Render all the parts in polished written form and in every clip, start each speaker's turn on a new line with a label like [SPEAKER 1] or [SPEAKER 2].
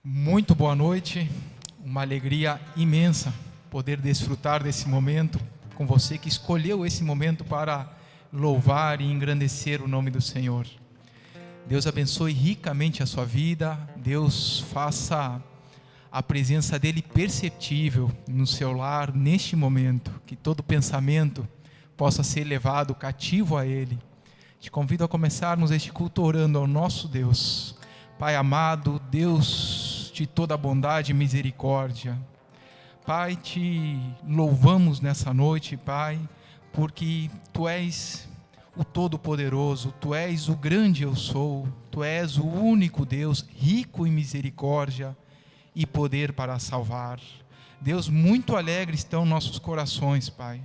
[SPEAKER 1] Muito boa noite, uma alegria imensa poder desfrutar desse momento com você que escolheu esse momento para louvar e engrandecer o nome do Senhor. Deus abençoe ricamente a sua vida, Deus faça a presença dEle perceptível no seu lar neste momento, que todo pensamento possa ser levado cativo a Ele. Te convido a começarmos este culto orando ao nosso Deus. Pai amado, Deus de toda bondade e misericórdia, Pai, te louvamos nessa noite, Pai, porque Tu és o Todo-Poderoso, Tu és o grande eu sou, Tu és o único Deus, rico em misericórdia e poder para salvar. Deus, muito alegre estão nossos corações, Pai,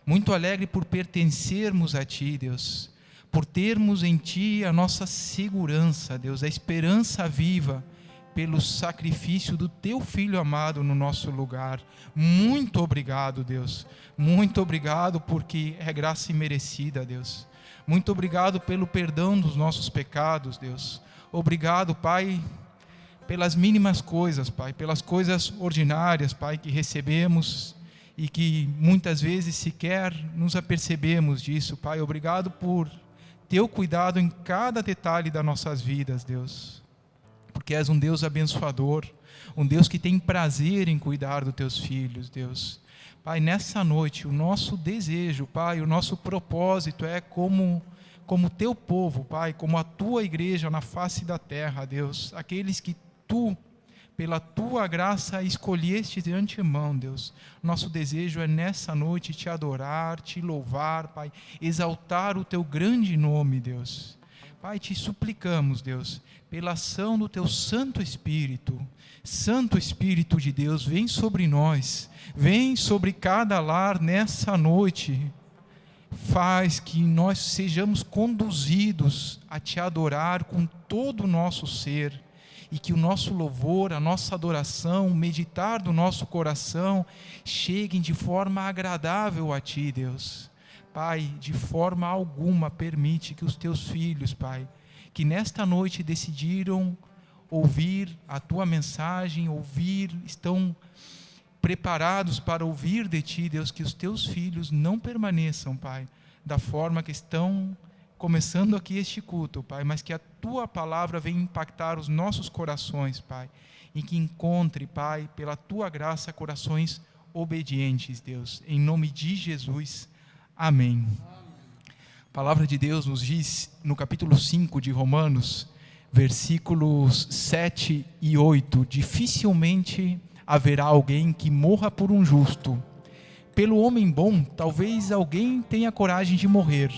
[SPEAKER 1] muito alegre por pertencermos a Ti, Deus, por termos em Ti a nossa segurança, Deus, a esperança viva, pelo sacrifício do Teu Filho amado no nosso lugar. Muito obrigado, Deus, muito obrigado porque é graça imerecida, Deus, muito obrigado pelo perdão dos nossos pecados, Deus, obrigado, Pai, pelas mínimas coisas, Pai, pelas coisas ordinárias, Pai, que recebemos e que muitas vezes sequer nos apercebemos disso, Pai, obrigado por Teu cuidado em cada detalhe das nossas vidas, Deus, porque és um Deus abençoador, um Deus que tem prazer em cuidar dos Teus filhos, Deus. Pai, nessa noite, o nosso desejo, Pai, o nosso propósito é como Teu povo, Pai, como a Tua igreja na face da terra, Deus, aqueles que Tu, pela Tua graça, escolheste de antemão, Deus. Nosso desejo é nessa noite Te adorar, Te louvar, Pai, exaltar o Teu grande nome, Deus. Pai, Te suplicamos, Deus, pela ação do Teu Santo Espírito de Deus, vem sobre nós, vem sobre cada lar nessa noite, faz que nós sejamos conduzidos a Te adorar com todo o nosso ser, e que o nosso louvor, a nossa adoração, o meditar do nosso coração, cheguem de forma agradável a Ti, Deus. Pai, de forma alguma permite que os Teus filhos, Pai, que nesta noite decidiram ouvir a Tua mensagem, estão preparados para ouvir de Ti, Deus, que os Teus filhos não permaneçam, Pai, da forma que estão começando aqui este culto, Pai, mas que a Tua palavra venha impactar os nossos corações, Pai, e que encontre, Pai, pela Tua graça, corações obedientes, Deus, em nome de Jesus, amém. A palavra de Deus nos diz, no capítulo 5 de Romanos, versículos 7 e 8, dificilmente haverá alguém que morra por um justo. Pelo homem bom, talvez alguém tenha coragem de morrer,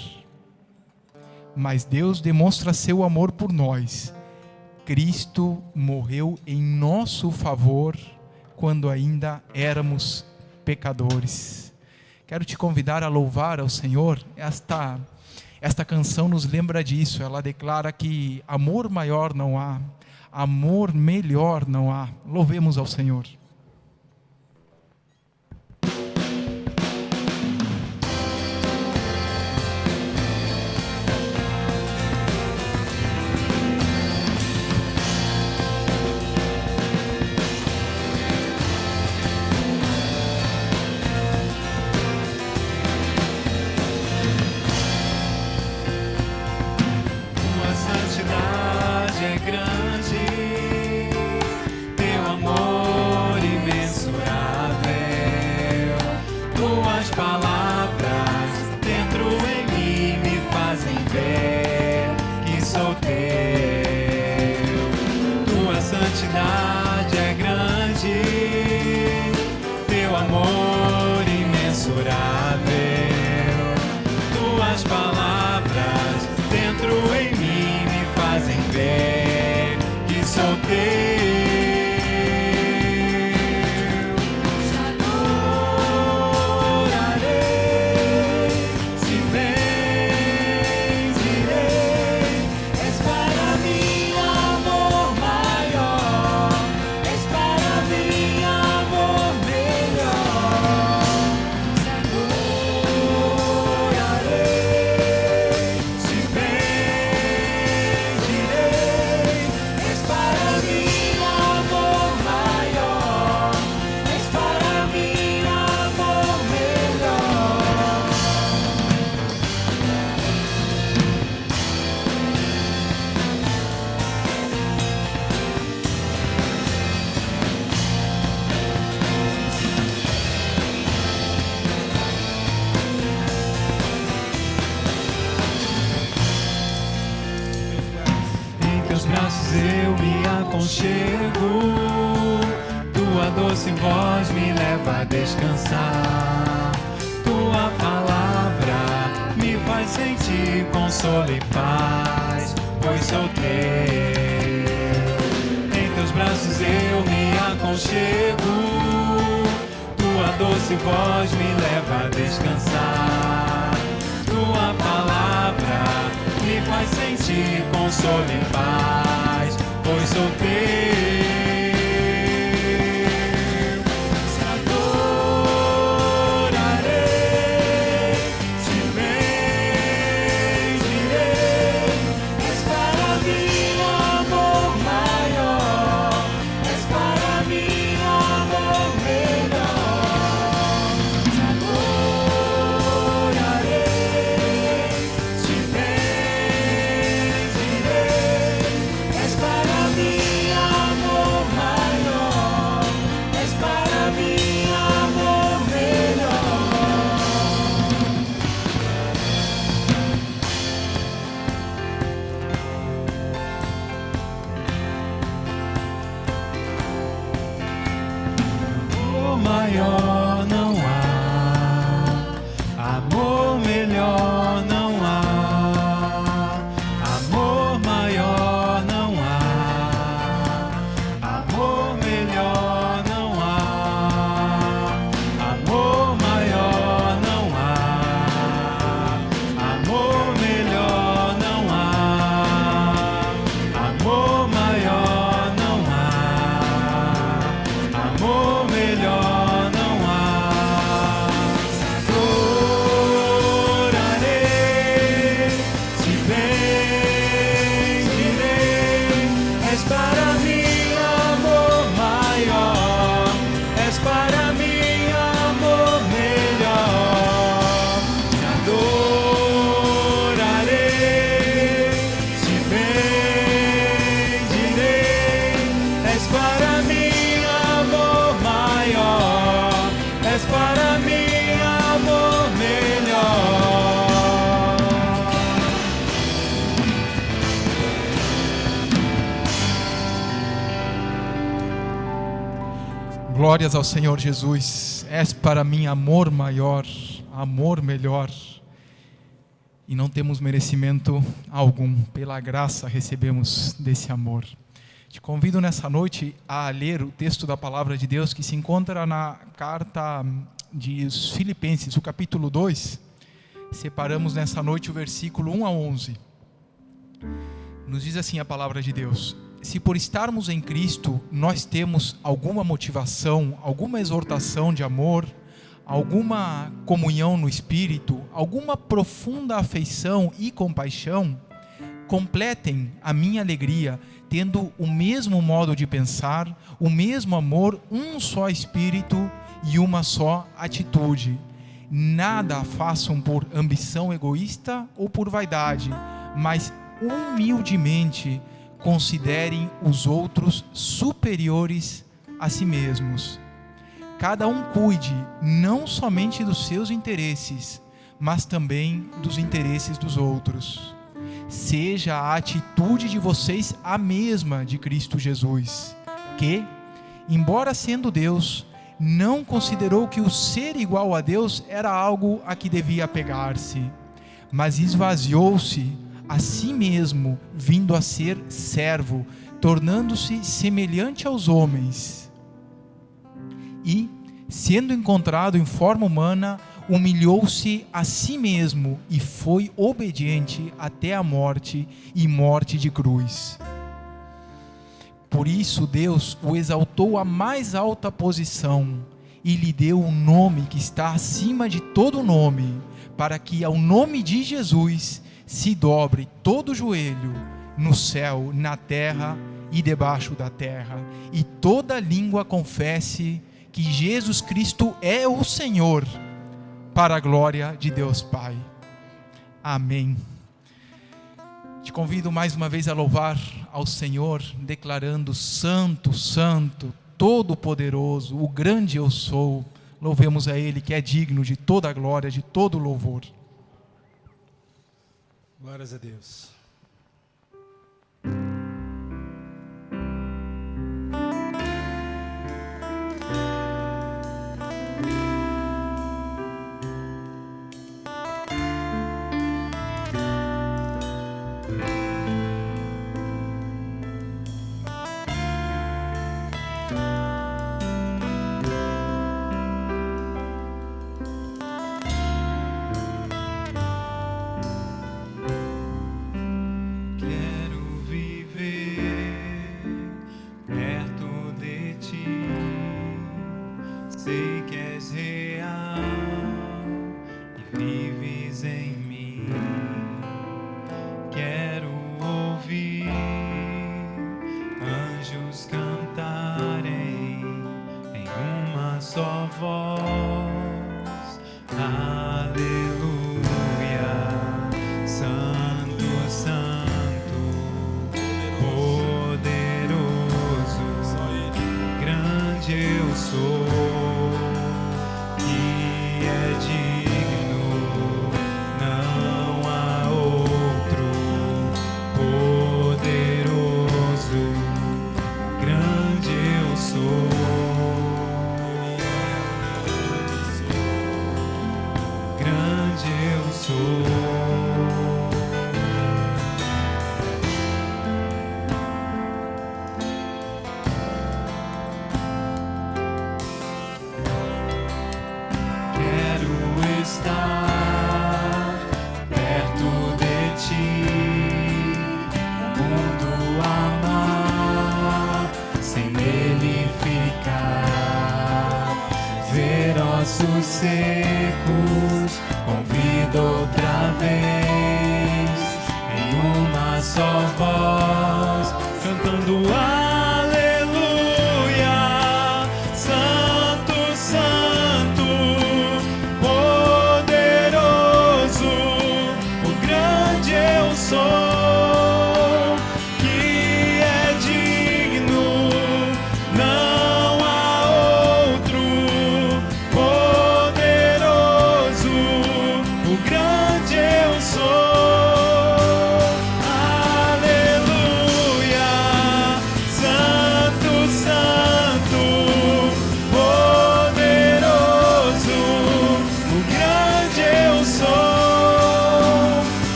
[SPEAKER 1] mas Deus demonstra seu amor por nós. Cristo morreu em nosso favor quando ainda éramos pecadores. Quero te convidar a louvar ao Senhor. Esta canção nos lembra disso. Ela declara que amor maior não há, amor melhor não há. Louvemos ao Senhor.
[SPEAKER 2] eu me aconchego, tua doce voz me leva a descansar. Tua palavra me faz sentir consolo e paz, pois sou teu. Em teus braços eu me aconchego, tua doce voz me leva a descansar. Tua palavra me faz sentir consolo e paz, pois sou teu. Maior não há, amor melhor não há, amor maior não há, amor melhor não há, amor maior não há, amor melhor não há, amor maior não há, amor melhor.
[SPEAKER 1] Glórias ao Senhor Jesus. És para mim amor maior, amor melhor. E não temos merecimento algum, pela graça recebemos desse amor. Te convido nessa noite a ler o texto da palavra de Deus que se encontra na carta de Filipenses, o capítulo 2. Separamos nessa noite o versículo 1 a 11. Nos diz assim a palavra de Deus: se por estarmos em Cristo nós temos alguma motivação, alguma exortação de amor, alguma comunhão no Espírito, alguma profunda afeição e compaixão, completem a minha alegria, tendo o mesmo modo de pensar, o mesmo amor, um só Espírito e uma só atitude. Nada façam por ambição egoísta ou por vaidade, mas humildemente considerem os outros superiores a si mesmos. Cada um cuide não somente dos seus interesses, mas também dos interesses dos outros. Seja a atitude de vocês a mesma de Cristo Jesus, que, embora sendo Deus, não considerou que o ser igual a Deus era algo a que devia apegar-se, mas esvaziou-se a si mesmo, vindo a ser servo, tornando-se semelhante aos homens. E, sendo encontrado em forma humana, humilhou-se a si mesmo e foi obediente até a morte e morte de cruz. Por isso Deus o exaltou à mais alta posição e lhe deu um nome que está acima de todo nome, para que ao nome de Jesus se dobre todo o joelho, no céu, na terra e debaixo da terra, e toda língua confesse que Jesus Cristo é o Senhor, para a glória de Deus Pai. Amém. Te convido mais uma vez a louvar ao Senhor, declarando: Santo, Santo, Todo-Poderoso, o grande eu sou. Louvemos a Ele, que é digno de toda a glória, de todo o louvor.
[SPEAKER 2] Glórias a Deus.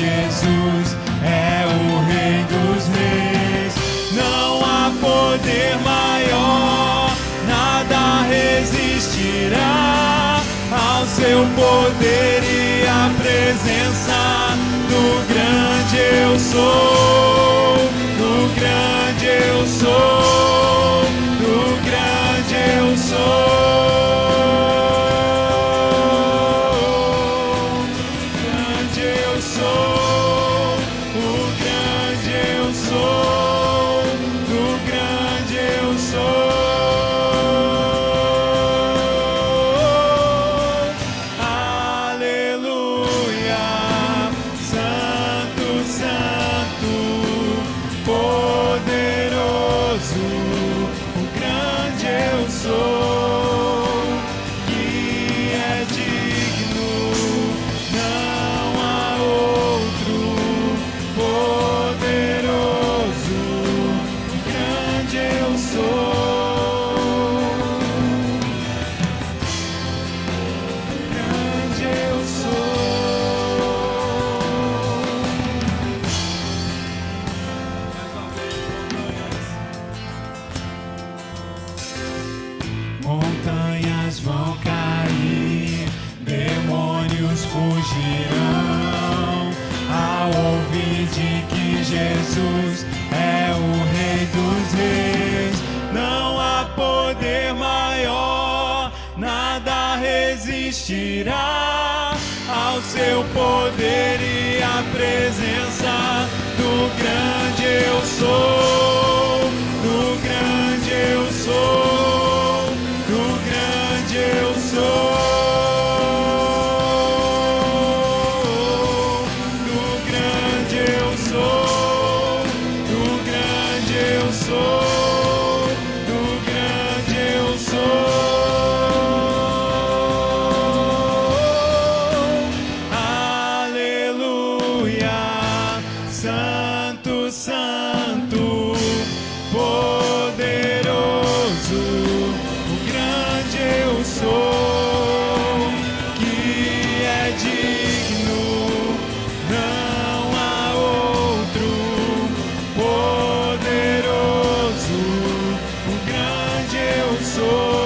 [SPEAKER 2] Jesus é o Rei dos Reis. Não há poder maior, nada resistirá ao seu poder e à presença do grande eu sou, do grande eu sou, do grande eu sou. Montanhas vão cair, demônios fugirão ao ouvir de que Jesus é o Rei dos Reis. Não há poder maior, nada resistirá ao seu poder e à presença do grande eu sou, do grande eu sou. Eu sou do grande eu sou, do grande eu sou, do grande eu sou. Aleluia, Santo, Santo, poderoso, o grande eu sou, que é digno, não há outro, poderoso, o grande eu sou.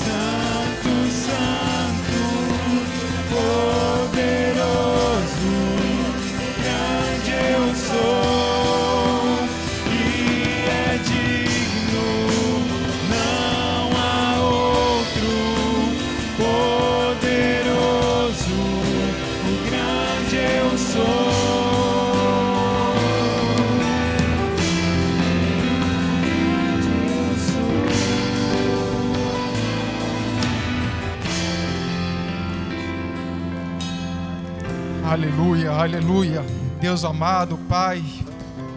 [SPEAKER 2] Santo, Santo, poderoso, grande eu sou, que é digno, não há outro, poderoso, o grande eu sou.
[SPEAKER 1] Aleluia, aleluia. Deus amado, Pai,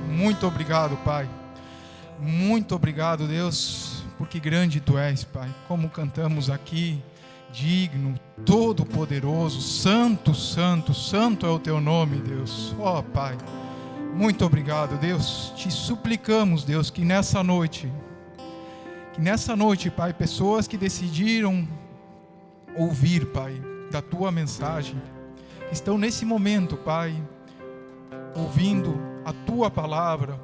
[SPEAKER 1] muito obrigado, Pai. Muito obrigado, Deus, porque grande Tu és, Pai. Como cantamos aqui, digno, todo-poderoso, santo, santo, santo é o Teu nome, Deus. Ó, Pai, muito obrigado, Deus. Te suplicamos, Deus, que nessa noite, Pai, pessoas que decidiram ouvir, Pai, da Tua mensagem, estão nesse momento, Pai, ouvindo a Tua palavra,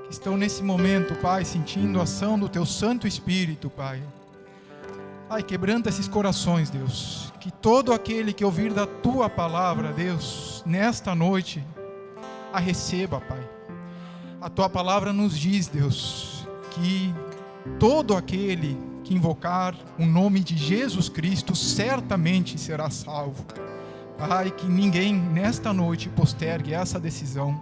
[SPEAKER 1] que estão nesse momento, Pai, sentindo a ação do Teu Santo Espírito, Pai. Pai, quebranta esses corações, Deus, que todo aquele que ouvir da Tua palavra, Deus, nesta noite, a receba, Pai. A Tua palavra nos diz, Deus, que todo aquele que invocar o nome de Jesus Cristo certamente será salvo. Pai, que ninguém nesta noite postergue essa decisão,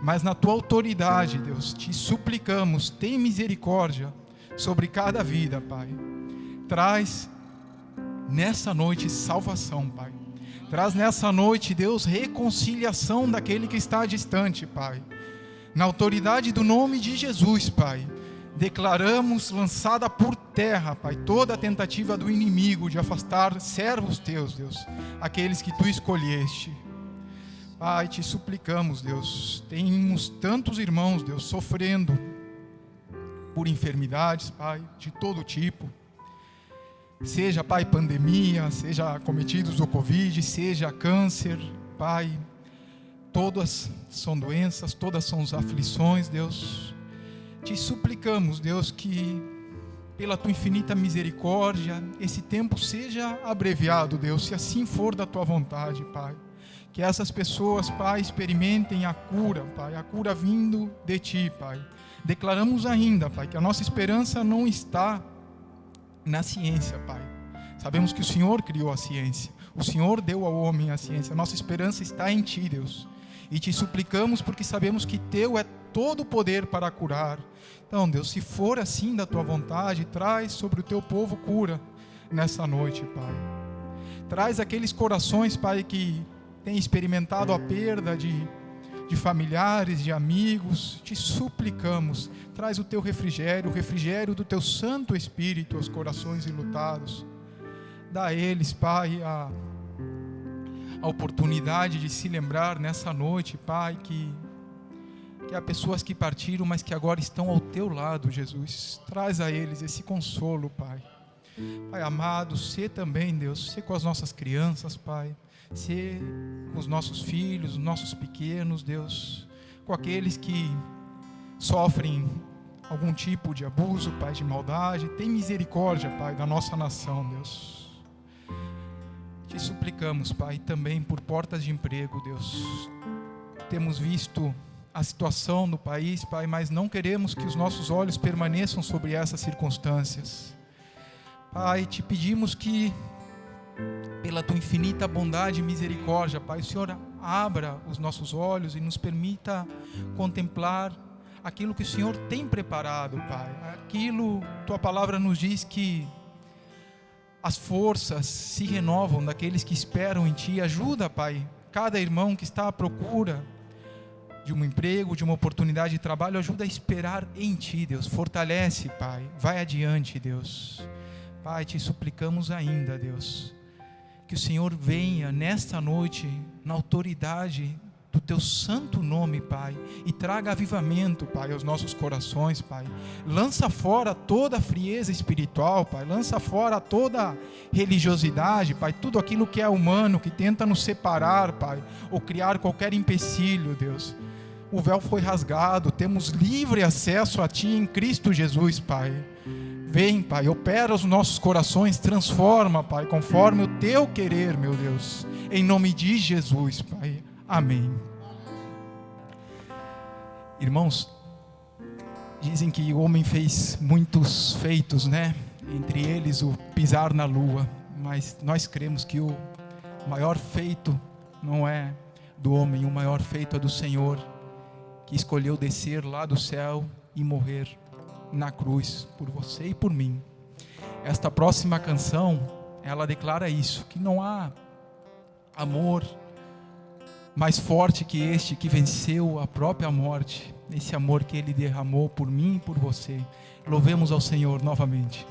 [SPEAKER 1] mas na Tua autoridade, Deus, te suplicamos, tem misericórdia sobre cada vida, Pai. Traz nessa noite salvação, Pai. Traz nessa noite, Deus, reconciliação daquele que está distante, Pai. Na autoridade do nome de Jesus, Pai, declaramos lançada por terra, Pai, toda a tentativa do inimigo de afastar servos Teus, Deus, aqueles que Tu escolheste. Pai, te suplicamos, Deus, temos tantos irmãos, Deus, sofrendo por enfermidades, Pai, de todo tipo. seja, Pai, pandemia, seja acometidos do Covid, seja câncer, Pai, todas são doenças, todas são aflições, Deus. Te suplicamos, Deus, que pela Tua infinita misericórdia, esse tempo seja abreviado, Deus, se assim for da Tua vontade, Pai. Que essas pessoas, Pai, experimentem a cura, Pai, a cura vindo de Ti, Pai. Declaramos ainda, Pai, que a nossa esperança não está na ciência, Pai. Sabemos que o Senhor criou a ciência, o Senhor deu ao homem a ciência, a nossa esperança está em Ti, Deus. E Te suplicamos porque sabemos que Teu é todo o poder para curar. Então, Deus, se for assim da Tua vontade, traz sobre o Teu povo cura nessa noite, Pai. Traz aqueles corações, Pai, que têm experimentado a perda de familiares, de amigos. Te suplicamos, traz o Teu refrigério, o refrigério do Teu Santo Espírito aos corações enlutados. Dá a eles, Pai, a oportunidade de se lembrar nessa noite, Pai, que há pessoas que partiram, mas que agora estão ao Teu lado, Jesus. Traz a eles esse consolo, Pai. Pai amado, sê também, Deus, sê com as nossas crianças, Pai. Sê com os nossos filhos, os nossos pequenos, Deus. Com aqueles que sofrem algum tipo de abuso, Pai, de maldade. Tem misericórdia, Pai, da nossa nação, Deus. Te suplicamos, Pai, também por portas de emprego, Deus. Temos visto a situação no país, Pai, mas não queremos que os nossos olhos permaneçam sobre essas circunstâncias. Pai, te pedimos que, pela Tua infinita bondade e misericórdia, Pai, o Senhor abra os nossos olhos e nos permita contemplar aquilo que o Senhor tem preparado, Pai. Aquilo, Tua palavra nos diz que as forças se renovam daqueles que esperam em Ti. Ajuda, Pai, cada irmão que está à procura de um emprego, de uma oportunidade de trabalho, ajuda a esperar em Ti, Deus. Fortalece, Pai, vai adiante, Deus. Pai, Te suplicamos ainda, Deus, que o Senhor venha nesta noite na autoridade do Teu santo nome, Pai, e traga avivamento, Pai, aos nossos corações, Pai. Lança fora toda a frieza espiritual, Pai. Lança fora toda a religiosidade, Pai. Tudo aquilo que é humano, que tenta nos separar, Pai, ou criar qualquer empecilho, Deus. O véu foi rasgado, temos livre acesso a Ti em Cristo Jesus, Pai. Vem, Pai, opera os nossos corações, transforma, Pai, conforme o Teu querer, meu Deus. Em nome de Jesus, Pai. Amém. Irmãos, dizem que o homem fez muitos feitos, né? Entre eles o pisar na lua. Mas nós cremos que o maior feito não é do homem, o maior feito é do Senhor, que escolheu descer lá do céu e morrer na cruz por você e por mim. Esta próxima canção, ela declara isso, que não há amor mais forte que este, que venceu a própria morte, esse amor que Ele derramou por mim e por você. Louvemos ao Senhor novamente.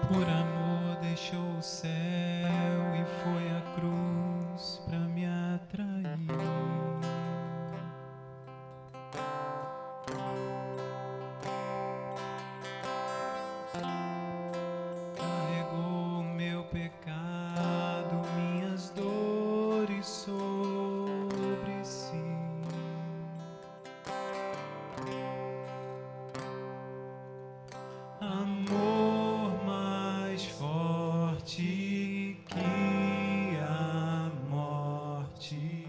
[SPEAKER 2] Por amor deixou o céu e foi à cruz pra me atrair. Carregou meu pecado, minhas dores sobre si. Amor mais forte que a morte,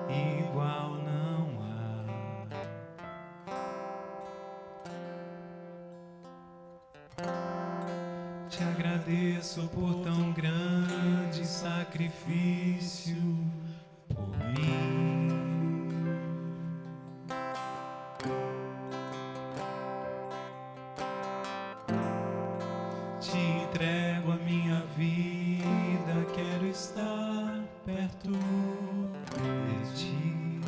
[SPEAKER 2] igual não há. Te agradeço por tão grande sacrifício por mim. Te entrego a minha vida, quero estar perto de Ti.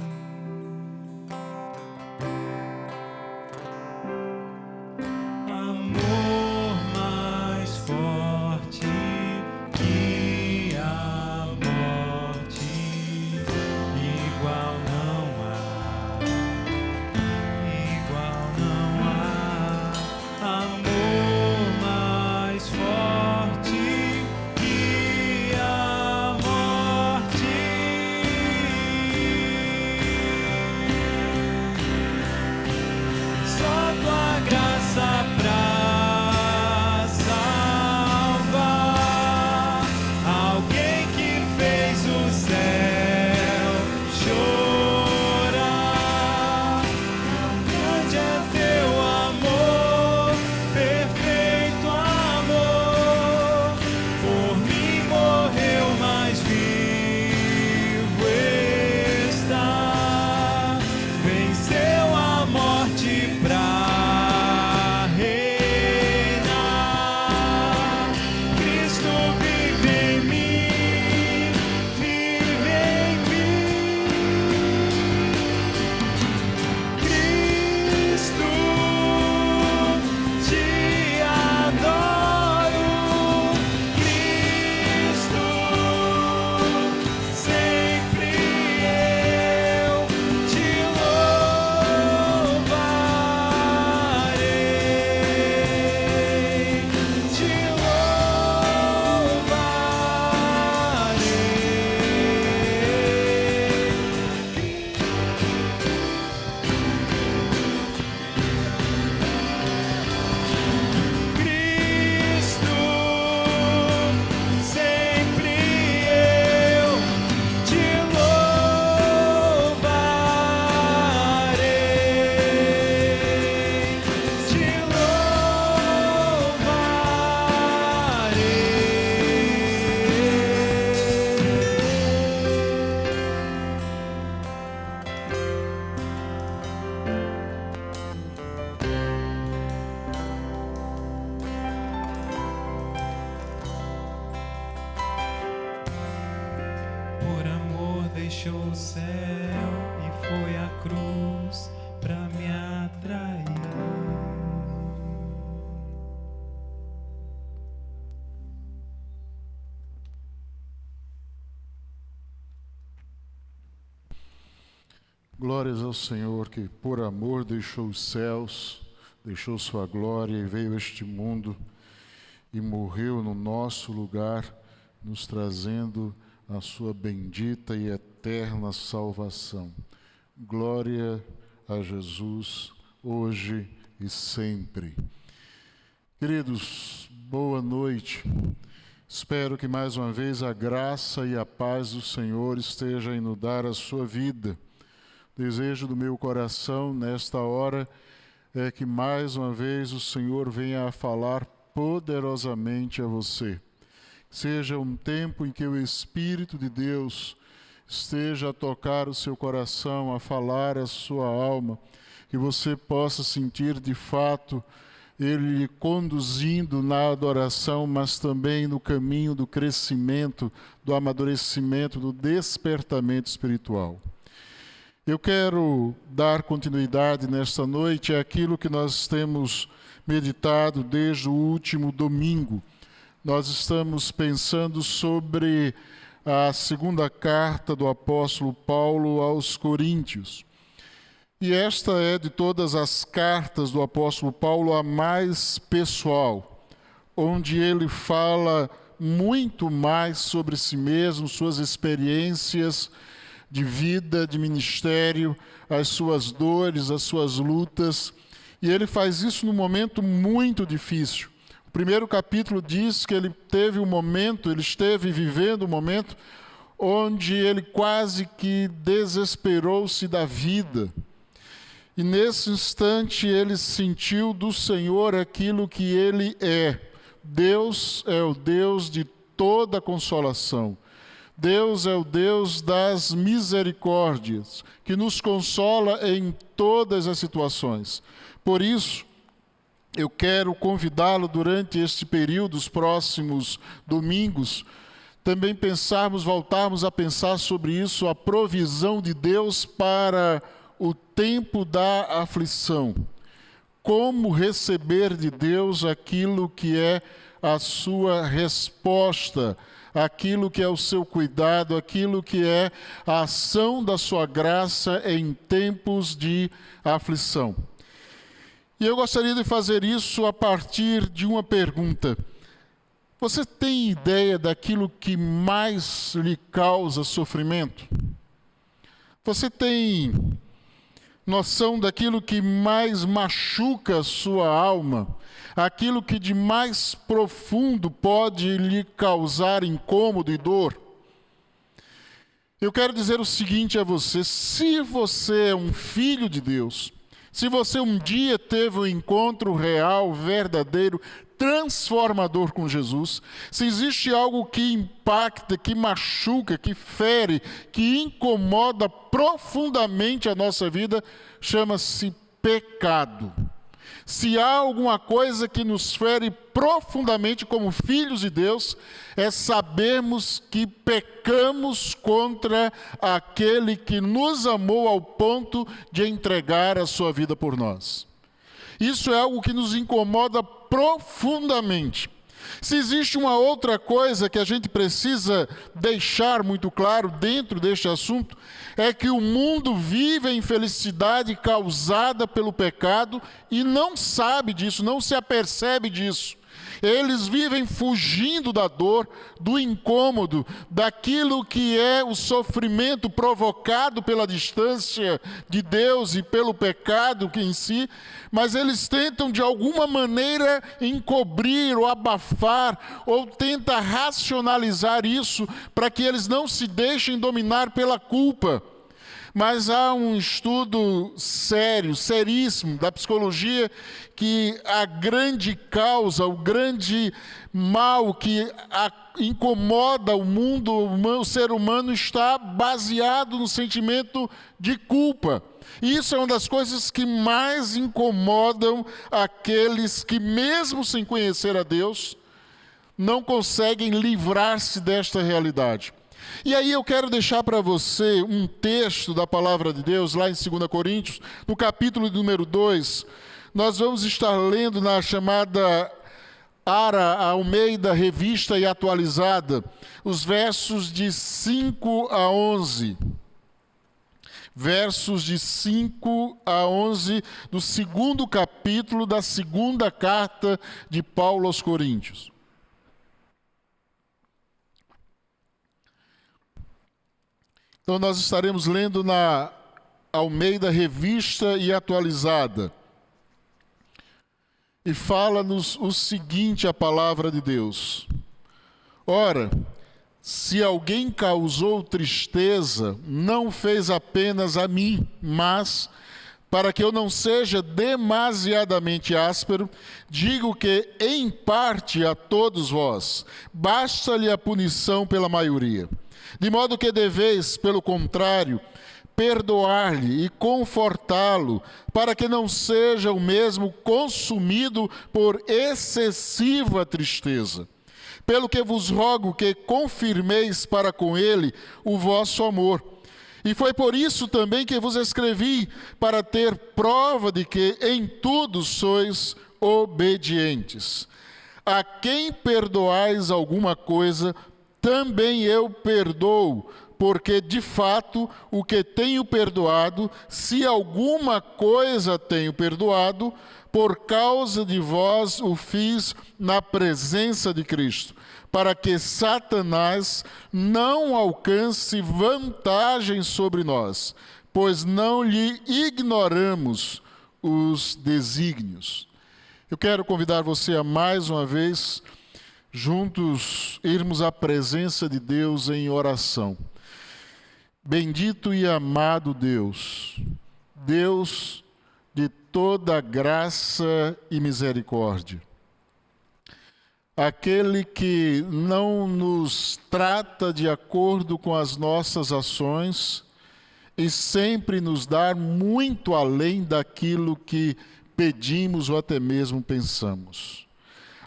[SPEAKER 2] deixou o céu e foi à cruz pra me atrair.
[SPEAKER 3] Glórias ao Senhor que por amor deixou os céus, deixou sua glória e veio a este mundo e morreu no nosso lugar, nos trazendo a sua bendita e eterna salvação. Glória a Jesus, hoje e sempre. Queridos, boa noite. Espero que mais uma vez a graça e a paz do Senhor esteja a inundar a sua vida. Desejo do meu coração, nesta hora, é que mais uma vez o Senhor venha a falar poderosamente a você. Seja um tempo em que o Espírito de Deus esteja a tocar o seu coração, a falar a sua alma, que você possa sentir de fato Ele lhe conduzindo na adoração, mas também no caminho do crescimento, do amadurecimento, do despertamento espiritual. Eu quero dar continuidade nesta noite àquilo que nós temos meditado desde o último domingo. Nós estamos pensando sobre a segunda carta do apóstolo Paulo aos Coríntios. E esta é, de todas as cartas do apóstolo Paulo, a mais pessoal, onde ele fala muito mais sobre si mesmo, suas experiências de vida, de ministério, as suas dores, as suas lutas. E ele faz isso num momento muito difícil. O primeiro capítulo diz que ele esteve vivendo um momento onde ele quase que desesperou-se da vida. E nesse instante ele sentiu do Senhor aquilo que ele é. Deus é o Deus de toda consolação. Deus é o Deus das misericórdias, que nos consola em todas as situações. Por isso, eu quero convidá-lo durante este período, os próximos domingos, também voltarmos a pensar sobre isso, a provisão de Deus para o tempo da aflição. Como receber de Deus aquilo que é a sua resposta, aquilo que é o seu cuidado, aquilo que é a ação da sua graça em tempos de aflição. E eu gostaria de fazer isso a partir de uma pergunta. Você tem ideia daquilo que mais lhe causa sofrimento? Você tem noção daquilo que mais machuca a sua alma? Aquilo que de mais profundo pode lhe causar incômodo e dor? Eu quero dizer o seguinte a você: se você é um filho de Deus, se você um dia teve um encontro real, verdadeiro, transformador com Jesus, se existe algo que impacta, que machuca, que fere, que incomoda profundamente a nossa vida, chama-se pecado. Se há alguma coisa que nos fere profundamente como filhos de Deus, é sabermos que pecamos contra aquele que nos amou ao ponto de entregar a sua vida por nós. Isso é algo que nos incomoda profundamente. Se existe uma outra coisa que a gente precisa deixar muito claro dentro deste assunto, é que o mundo vive a infelicidade causada pelo pecado e não sabe disso, não se apercebe disso. Eles vivem fugindo da dor, do incômodo, daquilo que é o sofrimento provocado pela distância de Deus e pelo pecado em si, mas eles tentam de alguma maneira encobrir ou abafar, ou tentam racionalizar isso para que eles não se deixem dominar pela culpa. Mas há um estudo sério, seríssimo, da psicologia, que a grande causa, o grande mal que incomoda o mundo, o ser humano, está baseado no sentimento de culpa. Isso é uma das coisas que mais incomodam aqueles que, mesmo sem conhecer a Deus, não conseguem livrar-se desta realidade. E aí eu quero deixar para você um texto da palavra de Deus, lá em 2 Coríntios, no capítulo número 2. Nós vamos estar lendo na chamada Ara Almeida Revista e Atualizada, os versos de 5 a 11. Versos de 5 a 11 do 2º capítulo da 2ª carta de Paulo aos Coríntios. Então nós estaremos lendo na Almeida Revista e Atualizada. E fala-nos o seguinte, a palavra de Deus: ora, se alguém causou tristeza, não fez apenas a mim, mas, para que eu não seja demasiadamente áspero, digo que, em parte, a todos vós, basta-lhe a punição pela maioria. De modo que deveis, pelo contrário, perdoar-lhe e confortá-lo, para que não seja o mesmo consumido por excessiva tristeza. Pelo que vos rogo que confirmeis para com ele o vosso amor. E foi por isso também que vos escrevi, para ter prova de que em tudo sois obedientes. A quem perdoais alguma coisa, também eu perdoo, porque de fato o que tenho perdoado, se alguma coisa tenho perdoado, por causa de vós o fiz na presença de Cristo, para que Satanás não alcance vantagem sobre nós, pois não lhe ignoramos os desígnios. Eu quero convidar você a mais uma vez, juntos, irmos à presença de Deus em oração. Bendito e amado Deus, Deus de toda graça e misericórdia, aquele que não nos trata de acordo com as nossas ações e sempre nos dá muito além daquilo que pedimos ou até mesmo pensamos.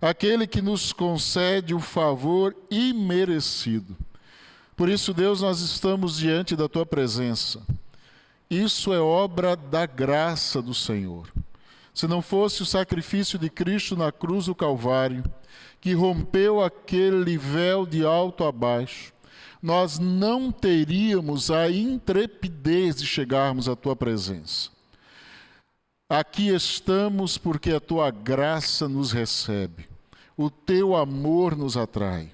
[SPEAKER 3] Aquele que nos concede o favor imerecido. Por isso, Deus, nós estamos diante da Tua presença. Isso é obra da graça do Senhor. Se não fosse o sacrifício de Cristo na cruz do Calvário, que rompeu aquele véu de alto a baixo, nós não teríamos a intrepidez de chegarmos à Tua presença. Aqui estamos porque a Tua graça nos recebe, o Teu amor nos atrai.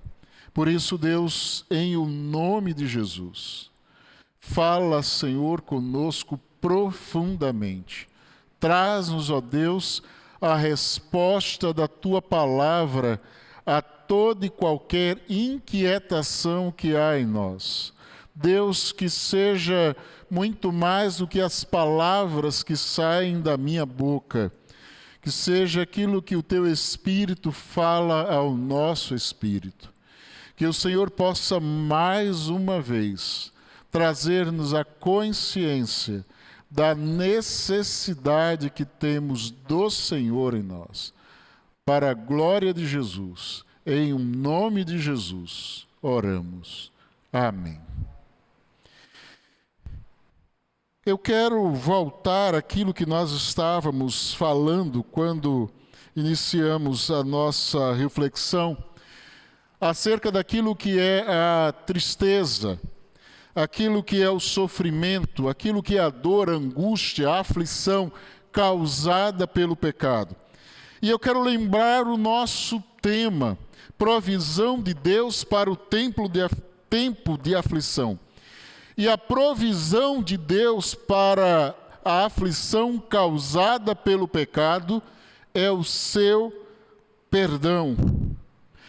[SPEAKER 3] Por isso, Deus, em o nome de Jesus, fala, Senhor, conosco profundamente. Traz-nos, ó Deus, a resposta da Tua palavra a toda e qualquer inquietação que há em nós. Deus, que seja muito mais do que as palavras que saem da minha boca, que seja aquilo que o Teu Espírito fala ao nosso espírito. Que o Senhor possa mais uma vez trazer-nos a consciência da necessidade que temos do Senhor em nós. Para a glória de Jesus, em o nome de Jesus, oramos. Amém. Eu quero voltar àquilo que nós estávamos falando quando iniciamos a nossa reflexão acerca daquilo que é a tristeza, aquilo que é o sofrimento, aquilo que é a dor, a angústia, a aflição causada pelo pecado. E eu quero lembrar o nosso tema, provisão de Deus para o tempo de aflição. E a provisão de Deus para a aflição causada pelo pecado é o seu perdão.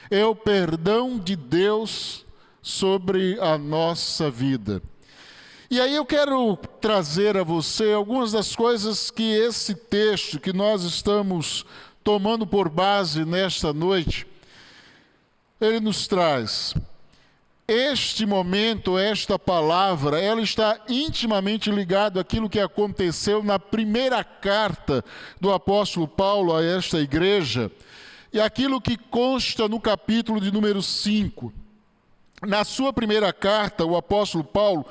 [SPEAKER 3] É o perdão de Deus sobre a nossa vida. E aí eu quero trazer a você algumas das coisas que esse texto que nós estamos tomando por base nesta noite, ele nos traz. Este momento, esta palavra, ela está intimamente ligada àquilo que aconteceu na primeira carta do apóstolo Paulo a esta igreja, e aquilo que consta no capítulo de número 5. Na sua primeira carta, o apóstolo Paulo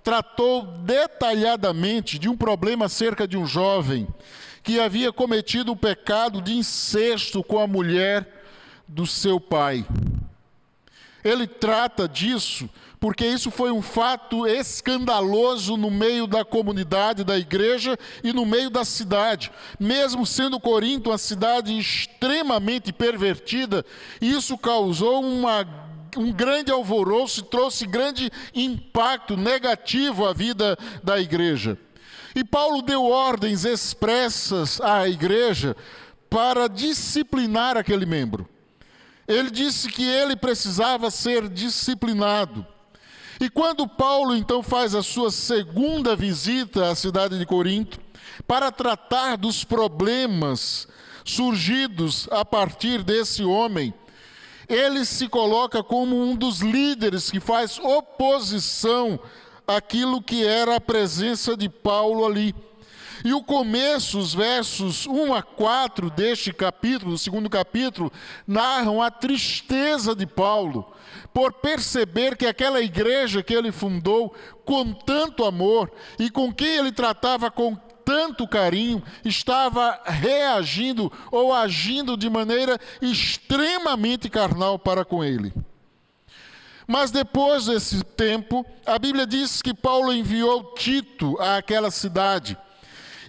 [SPEAKER 3] tratou detalhadamente de um problema acerca de um jovem que havia cometido o pecado de incesto com a mulher do seu pai. Ele trata disso porque isso foi um fato escandaloso no meio da comunidade, da igreja e no meio da cidade. Mesmo sendo Corinto uma cidade extremamente pervertida, isso causou um grande alvoroço e trouxe grande impacto negativo à vida da igreja. E Paulo deu ordens expressas à igreja para disciplinar aquele membro. Ele disse que ele precisava ser disciplinado. E quando Paulo então faz a sua segunda visita à cidade de Corinto, para tratar dos problemas surgidos a partir desse homem, ele se coloca como um dos líderes que faz oposição àquilo que era a presença de Paulo ali. E o começo, os versos 1 a 4 deste capítulo, do segundo capítulo, narram a tristeza de Paulo por perceber que aquela igreja que ele fundou com tanto amor e com quem ele tratava com tanto carinho, estava reagindo ou agindo de maneira extremamente carnal para com ele. Mas depois desse tempo, a Bíblia diz que Paulo enviou Tito àquela cidade.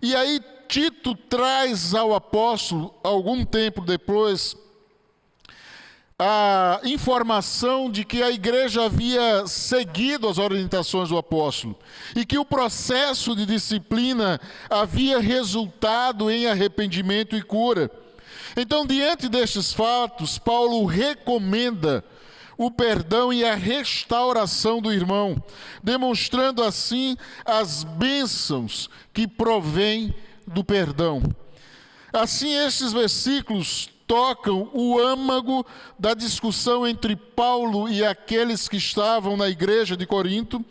[SPEAKER 3] E aí Tito traz ao apóstolo, algum tempo depois, a informação de que a igreja havia seguido as orientações do apóstolo e que o processo de disciplina havia resultado em arrependimento e cura. Então, diante destes fatos, Paulo recomenda o perdão e a restauração do irmão, demonstrando assim as bênçãos que provêm do perdão. Assim, estes versículos tocam o âmago da discussão entre Paulo e aqueles que estavam na igreja de Corinto.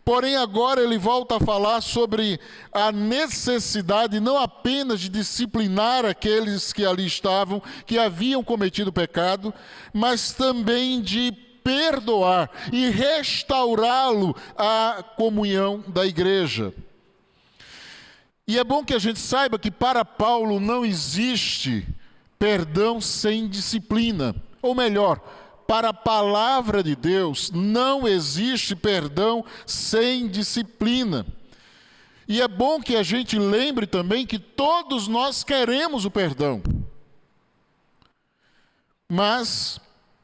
[SPEAKER 3] Porém, agora ele volta a falar sobre a necessidade não apenas de disciplinar aqueles que ali estavam, que haviam cometido pecado, mas também de perdoar e restaurá-lo à comunhão da igreja. E é bom que a gente saiba que para Paulo não existe perdão sem disciplina. Ou melhor, para a palavra de Deus não existe perdão sem disciplina. E é bom que a gente lembre também que todos nós queremos o perdão. Mas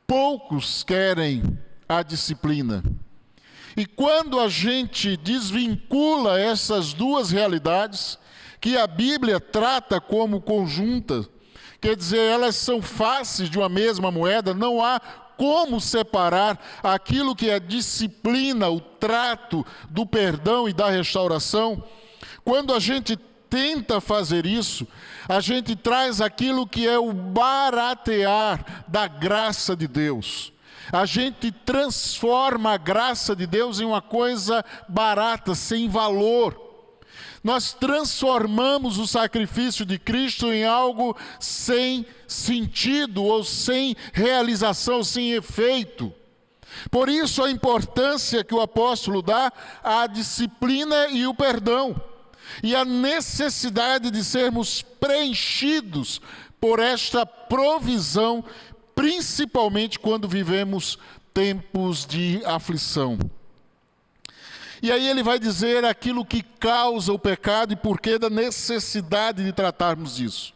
[SPEAKER 3] poucos querem a disciplina. E quando a gente desvincula essas duas realidades, que a Bíblia trata como conjuntas, quer dizer, elas são faces de uma mesma moeda, não há como separar aquilo que é disciplina, o trato do perdão e da restauração. Quando a gente tenta fazer isso, a gente traz aquilo que é o baratear da graça de Deus. A gente transforma a graça de Deus em uma coisa barata, sem valor. Nós transformamos o sacrifício de Cristo em algo sem sentido ou sem realização, sem efeito. Por isso a importância que o apóstolo dá à disciplina e o perdão. E a necessidade de sermos preenchidos por esta provisão, principalmente quando vivemos tempos de aflição. E aí ele vai dizer aquilo que causa o pecado e porquê da necessidade de tratarmos disso.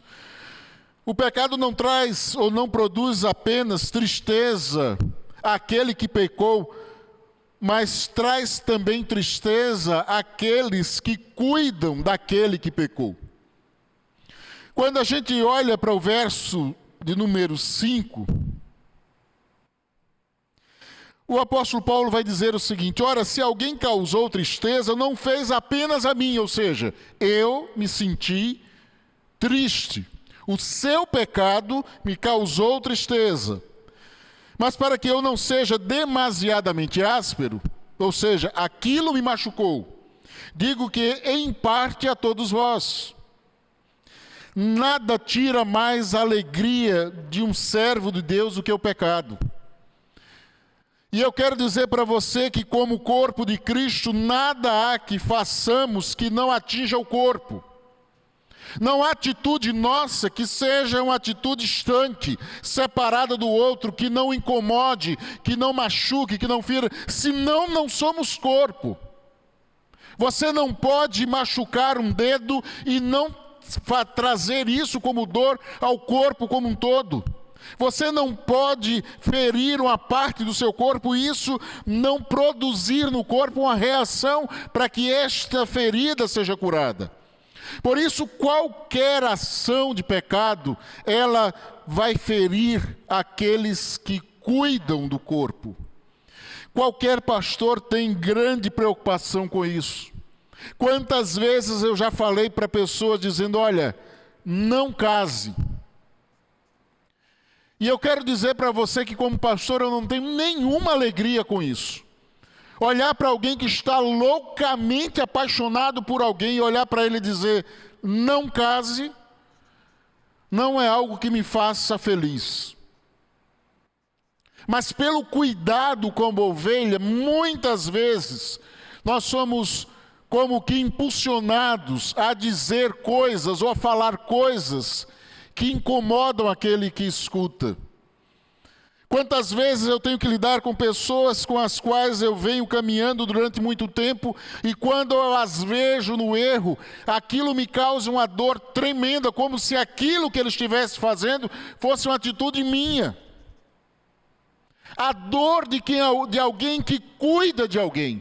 [SPEAKER 3] O pecado não traz ou não produz apenas tristeza àquele que pecou, mas traz também tristeza àqueles que cuidam daquele que pecou. Quando a gente olha para o verso de número 5, o apóstolo Paulo vai dizer o seguinte: ora, se alguém causou tristeza, não fez apenas a mim, ou seja, eu me senti triste. O seu pecado me causou tristeza. Mas para que eu não seja demasiadamente áspero, ou seja, aquilo me machucou, digo que em parte a todos vós. Nada tira mais alegria de um servo de Deus do que o pecado. E eu quero dizer para você que, como corpo de Cristo, nada há que façamos que não atinja o corpo. Não há atitude nossa que seja uma atitude estanque, separada do outro, que não incomode, que não machuque, que não fira, senão não somos corpo. Você não pode machucar um dedo e não trazer isso como dor ao corpo como um todo. Você não pode ferir uma parte do seu corpo e isso não produzir no corpo uma reação para que esta ferida seja curada. Por isso, qualquer ação de pecado, ela vai ferir aqueles que cuidam do corpo. Qualquer pastor tem grande preocupação com isso. Quantas vezes eu já falei para pessoas dizendo, olha, não case. E eu quero dizer para você que, como pastor, eu não tenho nenhuma alegria com isso. Olhar para alguém que está loucamente apaixonado por alguém e olhar para ele e dizer, não case, não é algo que me faça feliz. Mas pelo cuidado como ovelha, muitas vezes, nós somos como que impulsionados a dizer coisas ou a falar coisas que incomodam aquele que escuta. Quantas vezes eu tenho que lidar com pessoas com as quais eu venho caminhando durante muito tempo e quando eu as vejo no erro, aquilo me causa uma dor tremenda, como se aquilo que ele estivesse fazendo fosse uma atitude minha. A dor de alguém que cuida de alguém.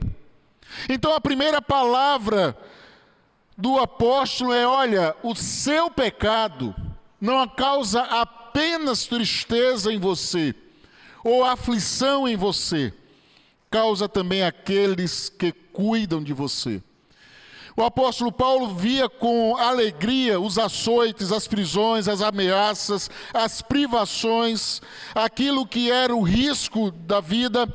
[SPEAKER 3] Então a primeira palavra do apóstolo é, olha, o seu pecado não causa apenas tristeza em você, ou aflição em você, causa também aqueles que cuidam de você. O apóstolo Paulo via com alegria os açoites, as prisões, as ameaças, as privações, aquilo que era o risco da vida,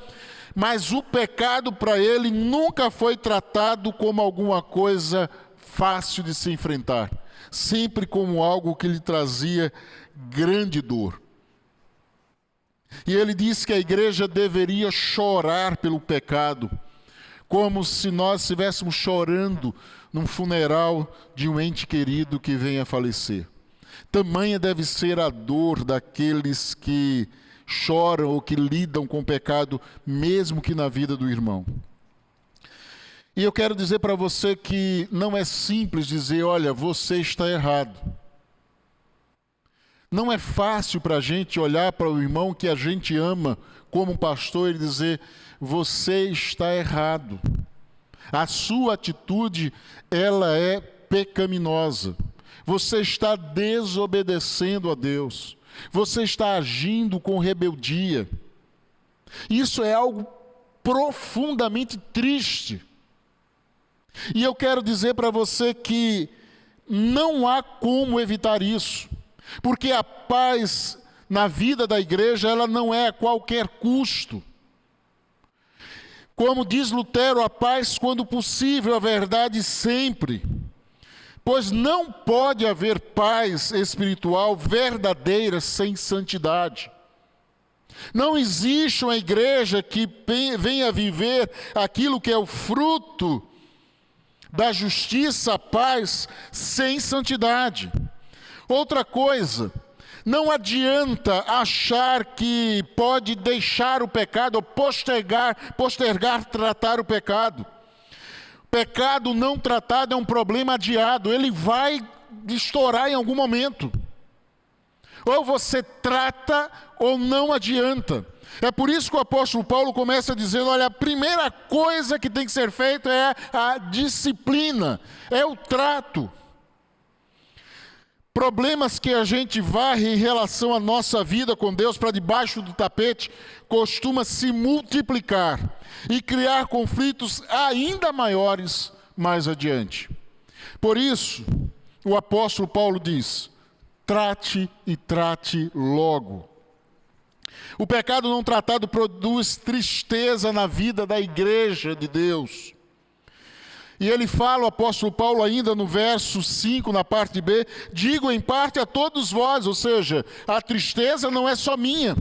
[SPEAKER 3] mas o pecado para ele nunca foi tratado como alguma coisa fácil de se enfrentar, sempre como algo que lhe trazia grande dor. E ele disse que a igreja deveria chorar pelo pecado, como se nós estivéssemos chorando num funeral de um ente querido que venha a falecer. Tamanha deve ser a dor daqueles que choram ou que lidam com o pecado, mesmo que na vida do irmão. E eu quero dizer para você que não é simples dizer, olha, você está errado. Não é fácil para a gente olhar para o irmão que a gente ama como pastor e dizer, você está errado. A sua atitude, ela é pecaminosa. Você está desobedecendo a Deus. Você está agindo com rebeldia. Isso é algo profundamente triste. E eu quero dizer para você que não há como evitar isso. Porque a paz na vida da igreja, ela não é a qualquer custo. Como diz Lutero, a paz quando possível, a verdade sempre. Pois não pode haver paz espiritual verdadeira sem santidade. Não existe uma igreja que venha viver aquilo que é o fruto da justiça, a paz, sem santidade. Outra coisa, não adianta achar que pode deixar o pecado ou postergar tratar o pecado. Pecado não tratado é um problema adiado, ele vai estourar em algum momento. Ou você trata ou não adianta. É por isso que o apóstolo Paulo começa dizendo, olha, a primeira coisa que tem que ser feita é a disciplina, é o trato. Problemas que a gente varre em relação à nossa vida com Deus para debaixo do tapete, costuma se multiplicar e criar conflitos ainda maiores mais adiante. Por isso, o apóstolo Paulo diz, trate e trate logo. O pecado não tratado produz tristeza na vida da igreja de Deus. E ele fala, o apóstolo Paulo ainda no verso 5, na parte B, digo em parte a todos vós, ou seja, a tristeza não é só minha.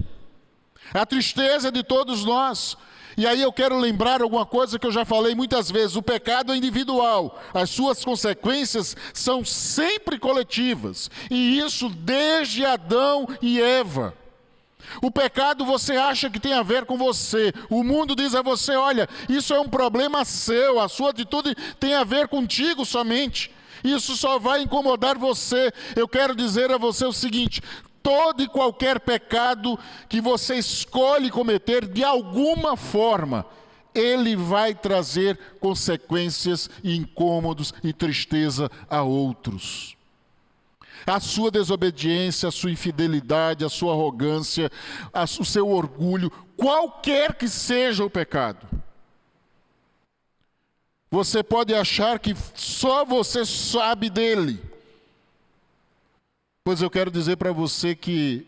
[SPEAKER 3] A tristeza de todos nós. E aí eu quero lembrar alguma coisa que eu já falei muitas vezes: o pecado é individual, as suas consequências são sempre coletivas, e isso desde Adão e Eva. O pecado você acha que tem a ver com você, o mundo diz a você: olha, isso é um problema seu, a sua atitude tem a ver contigo somente, isso só vai incomodar você. Eu quero dizer a você o seguinte: todo e qualquer pecado que você escolhe cometer, de alguma forma, ele vai trazer consequências e incômodos e tristeza a outros. A sua desobediência, a sua infidelidade, a sua arrogância, o seu orgulho, qualquer que seja o pecado. Você pode achar que só você sabe dele. Pois eu quero dizer para você que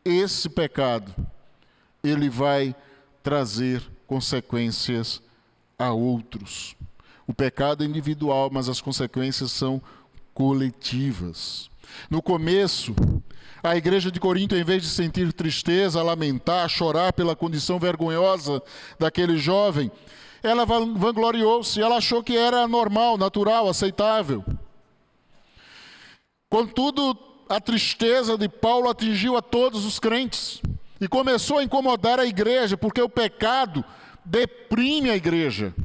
[SPEAKER 3] esse pecado, ele vai trazer consequências a outros. O pecado é individual, mas as consequências são coletivas. No começo, a igreja de Corinto, em vez de sentir tristeza, lamentar, chorar pela condição vergonhosa daquele jovem, ela vangloriou-se, ela achou que era normal, natural, aceitável. Contudo, a tristeza de Paulo atingiu a todos os crentes e começou a incomodar a igreja, porque o pecado deprime a igreja.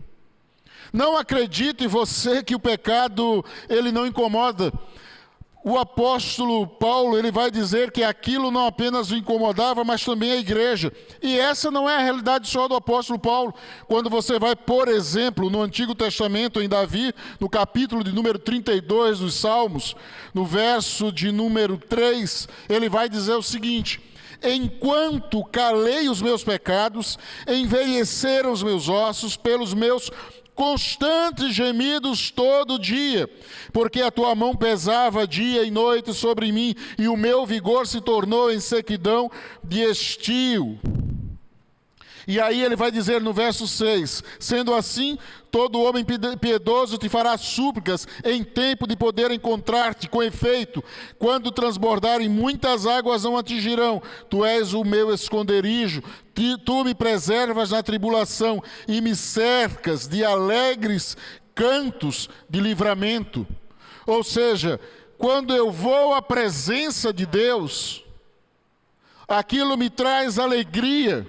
[SPEAKER 3] Não acredite você que o pecado, ele não incomoda. O apóstolo Paulo, ele vai dizer que aquilo não apenas o incomodava, mas também a igreja. E essa não é a realidade só do apóstolo Paulo. Quando você vai, por exemplo, no Antigo Testamento, em Davi, no capítulo de número 32 dos Salmos, no verso de número 3, ele vai dizer o seguinte: enquanto calei os meus pecados, envelheceram os meus ossos pelos meus constantes gemidos todo dia, porque a tua mão pesava dia e noite sobre mim, e o meu vigor se tornou em sequidão de estio. E aí ele vai dizer no verso 6, sendo assim, todo homem piedoso te fará súplicas em tempo de poder encontrar-te, com efeito, quando transbordarem muitas águas não atingirão, tu és o meu esconderijo, tu me preservas na tribulação e me cercas de alegres cantos de livramento. Ou seja, quando eu vou à presença de Deus, aquilo me traz alegria,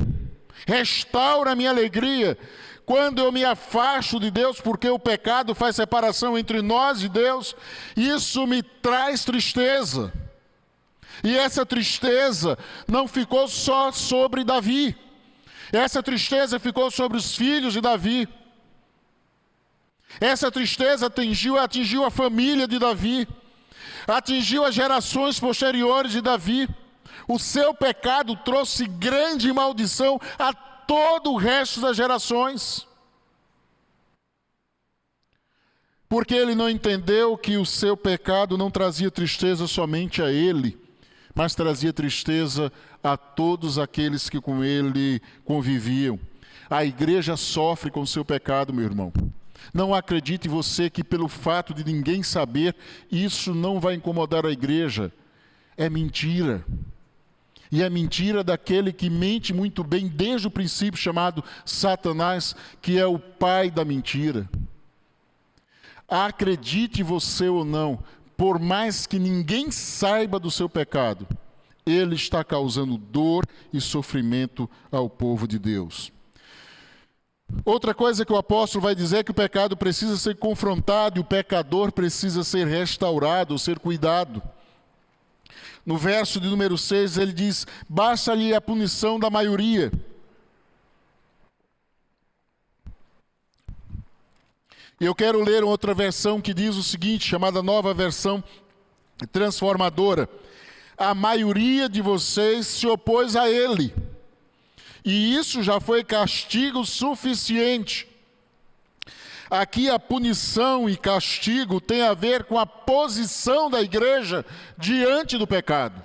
[SPEAKER 3] restaura a minha alegria. Quando eu me afasto de Deus, porque o pecado faz separação entre nós e Deus, isso me traz tristeza. E essa tristeza não ficou só sobre Davi. Essa tristeza ficou sobre os filhos de Davi. Essa tristeza atingiu a família de Davi. Atingiu as gerações posteriores de Davi. O seu pecado trouxe grande maldição a todo o resto das gerações. Porque ele não entendeu que o seu pecado não trazia tristeza somente a ele, mas trazia tristeza a todos aqueles que com ele conviviam. A igreja sofre com o seu pecado, meu irmão. Não acredite você que pelo fato de ninguém saber, isso não vai incomodar a igreja. É mentira. E é mentira daquele que mente muito bem desde o princípio, chamado Satanás, que é o pai da mentira. Acredite você ou não, por mais que ninguém saiba do seu pecado, ele está causando dor e sofrimento ao povo de Deus. Outra coisa que o apóstolo vai dizer é que o pecado precisa ser confrontado e o pecador precisa ser restaurado, ou ser cuidado. No verso de número 6 ele diz: basta-lhe a punição da maioria. E eu quero ler outra versão que diz o seguinte, chamada Nova Versão Transformadora: a maioria de vocês se opôs a ele, e isso já foi castigo suficiente. Aqui a punição e castigo tem a ver com a posição da igreja diante do pecado.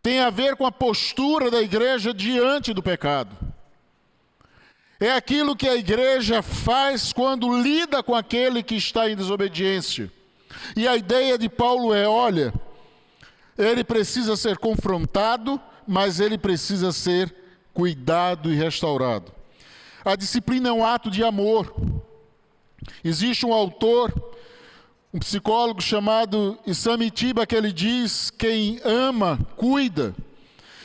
[SPEAKER 3] Tem a ver com a postura da igreja diante do pecado. É aquilo que a igreja faz quando lida com aquele que está em desobediência. E a ideia de Paulo é, olha, ele precisa ser confrontado, mas ele precisa ser cuidado e restaurado. A disciplina é um ato de amor. Existe um autor, um psicólogo chamado Isami Tiba, que ele diz: quem ama, cuida.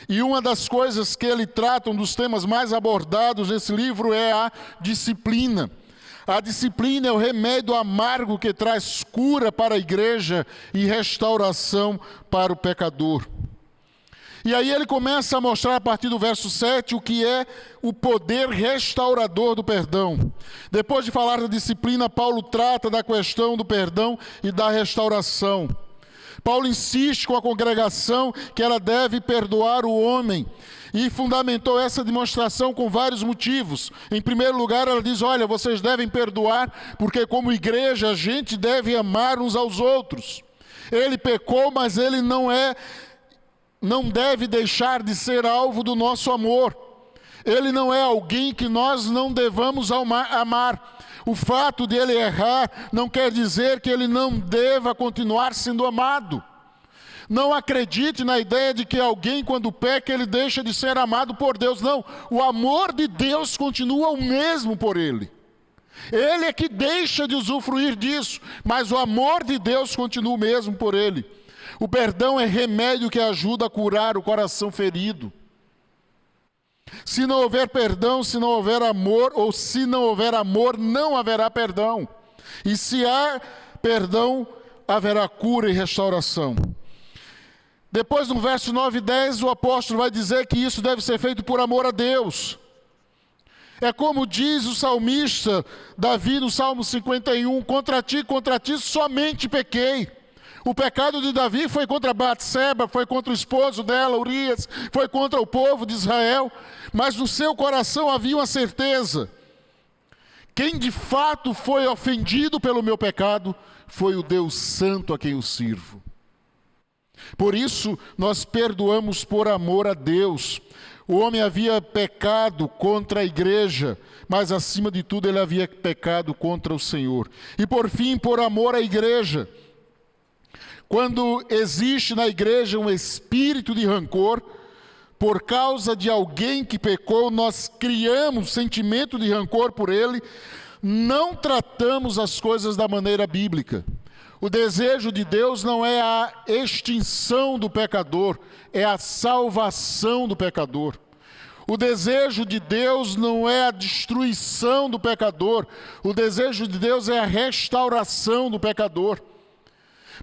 [SPEAKER 3] E uma das coisas que ele trata, um dos temas mais abordados nesse livro, é a disciplina. A disciplina é o remédio amargo que traz cura para a igreja e restauração para o pecador. E aí ele começa a mostrar a partir do verso 7 o que é o poder restaurador do perdão. Depois de falar da disciplina, Paulo trata da questão do perdão e da restauração. Paulo insiste com a congregação que ela deve perdoar o homem e fundamentou essa demonstração com vários motivos. Em primeiro lugar, ela diz: olha, vocês devem perdoar porque como igreja a gente deve amar uns aos outros. Ele pecou, mas ele não deve deixar de ser alvo do nosso amor. Ele não é alguém que nós não devamos amar. O fato de ele errar não quer dizer que ele não deva continuar sendo amado. Não acredite na ideia de que alguém, quando peca, ele deixa de ser amado por Deus. Não, o amor de Deus continua o mesmo por ele. Ele é que deixa de usufruir disso, mas o amor de Deus continua o mesmo por ele. O perdão é remédio que ajuda a curar o coração ferido. Se não houver perdão, se não houver amor, ou se não houver amor, não haverá perdão. E se há perdão, haverá cura e restauração. Depois, no verso 9 e 10, o apóstolo vai dizer que isso deve ser feito por amor a Deus. É como diz o salmista Davi no Salmo 51, contra ti somente pequei. O pecado de Davi foi contra Batseba, foi contra o esposo dela, Urias, foi contra o povo de Israel, mas no seu coração havia uma certeza: quem de fato foi ofendido pelo meu pecado foi o Deus Santo a quem eu sirvo. Por isso nós perdoamos por amor a Deus. O homem havia pecado contra a igreja, mas acima de tudo ele havia pecado contra o Senhor. E por fim, por amor à igreja. Quando existe na igreja um espírito de rancor, por causa de alguém que pecou, nós criamos sentimento de rancor por ele, não tratamos as coisas da maneira bíblica. O desejo de Deus não é a extinção do pecador, é a salvação do pecador. O desejo de Deus não é a destruição do pecador, o desejo de Deus é a restauração do pecador.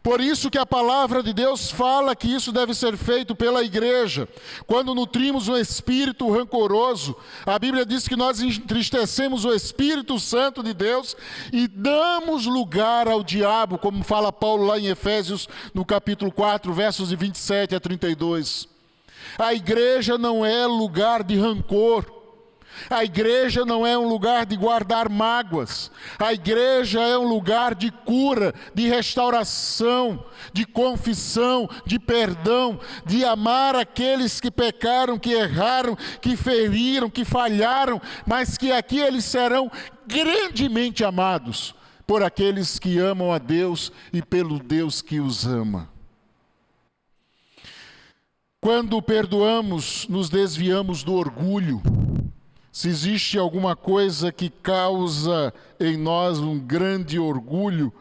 [SPEAKER 3] Por isso que a palavra de Deus fala que isso deve ser feito pela igreja. Quando nutrimos um espírito rancoroso, a Bíblia diz que nós entristecemos o Espírito Santo de Deus e damos lugar ao diabo, como fala Paulo lá em Efésios, no capítulo 4, versos de 27 a 32. A igreja não é lugar de rancor. A igreja não é um lugar de guardar mágoas. A igreja é um lugar de cura, de restauração, de confissão, de perdão, de amar aqueles que pecaram, que erraram, que feriram, que falharam, mas que aqui eles serão grandemente amados por aqueles que amam a Deus e pelo Deus que os ama. Quando perdoamos, nos desviamos do orgulho. Se existe alguma coisa que causa em nós um grande orgulho,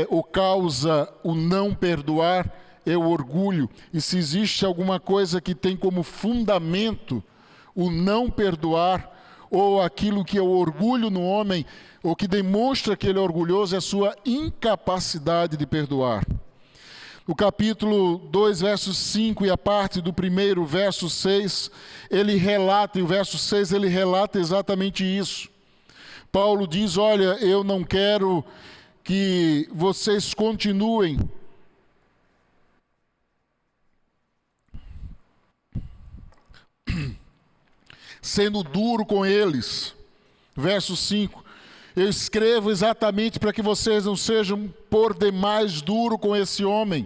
[SPEAKER 3] ou causa o não perdoar, é o orgulho. E se existe alguma coisa que tem como fundamento o não perdoar, ou aquilo que é o orgulho no homem, ou que demonstra que ele é orgulhoso, é a sua incapacidade de perdoar. No capítulo 2, verso 5 e a parte do primeiro, verso 6, ele relata, e o verso 6 ele relata exatamente isso. Paulo diz: olha, eu não quero que vocês continuem sendo duro com eles. Verso 5. Eu escrevo exatamente para que vocês não sejam por demais duro com esse homem.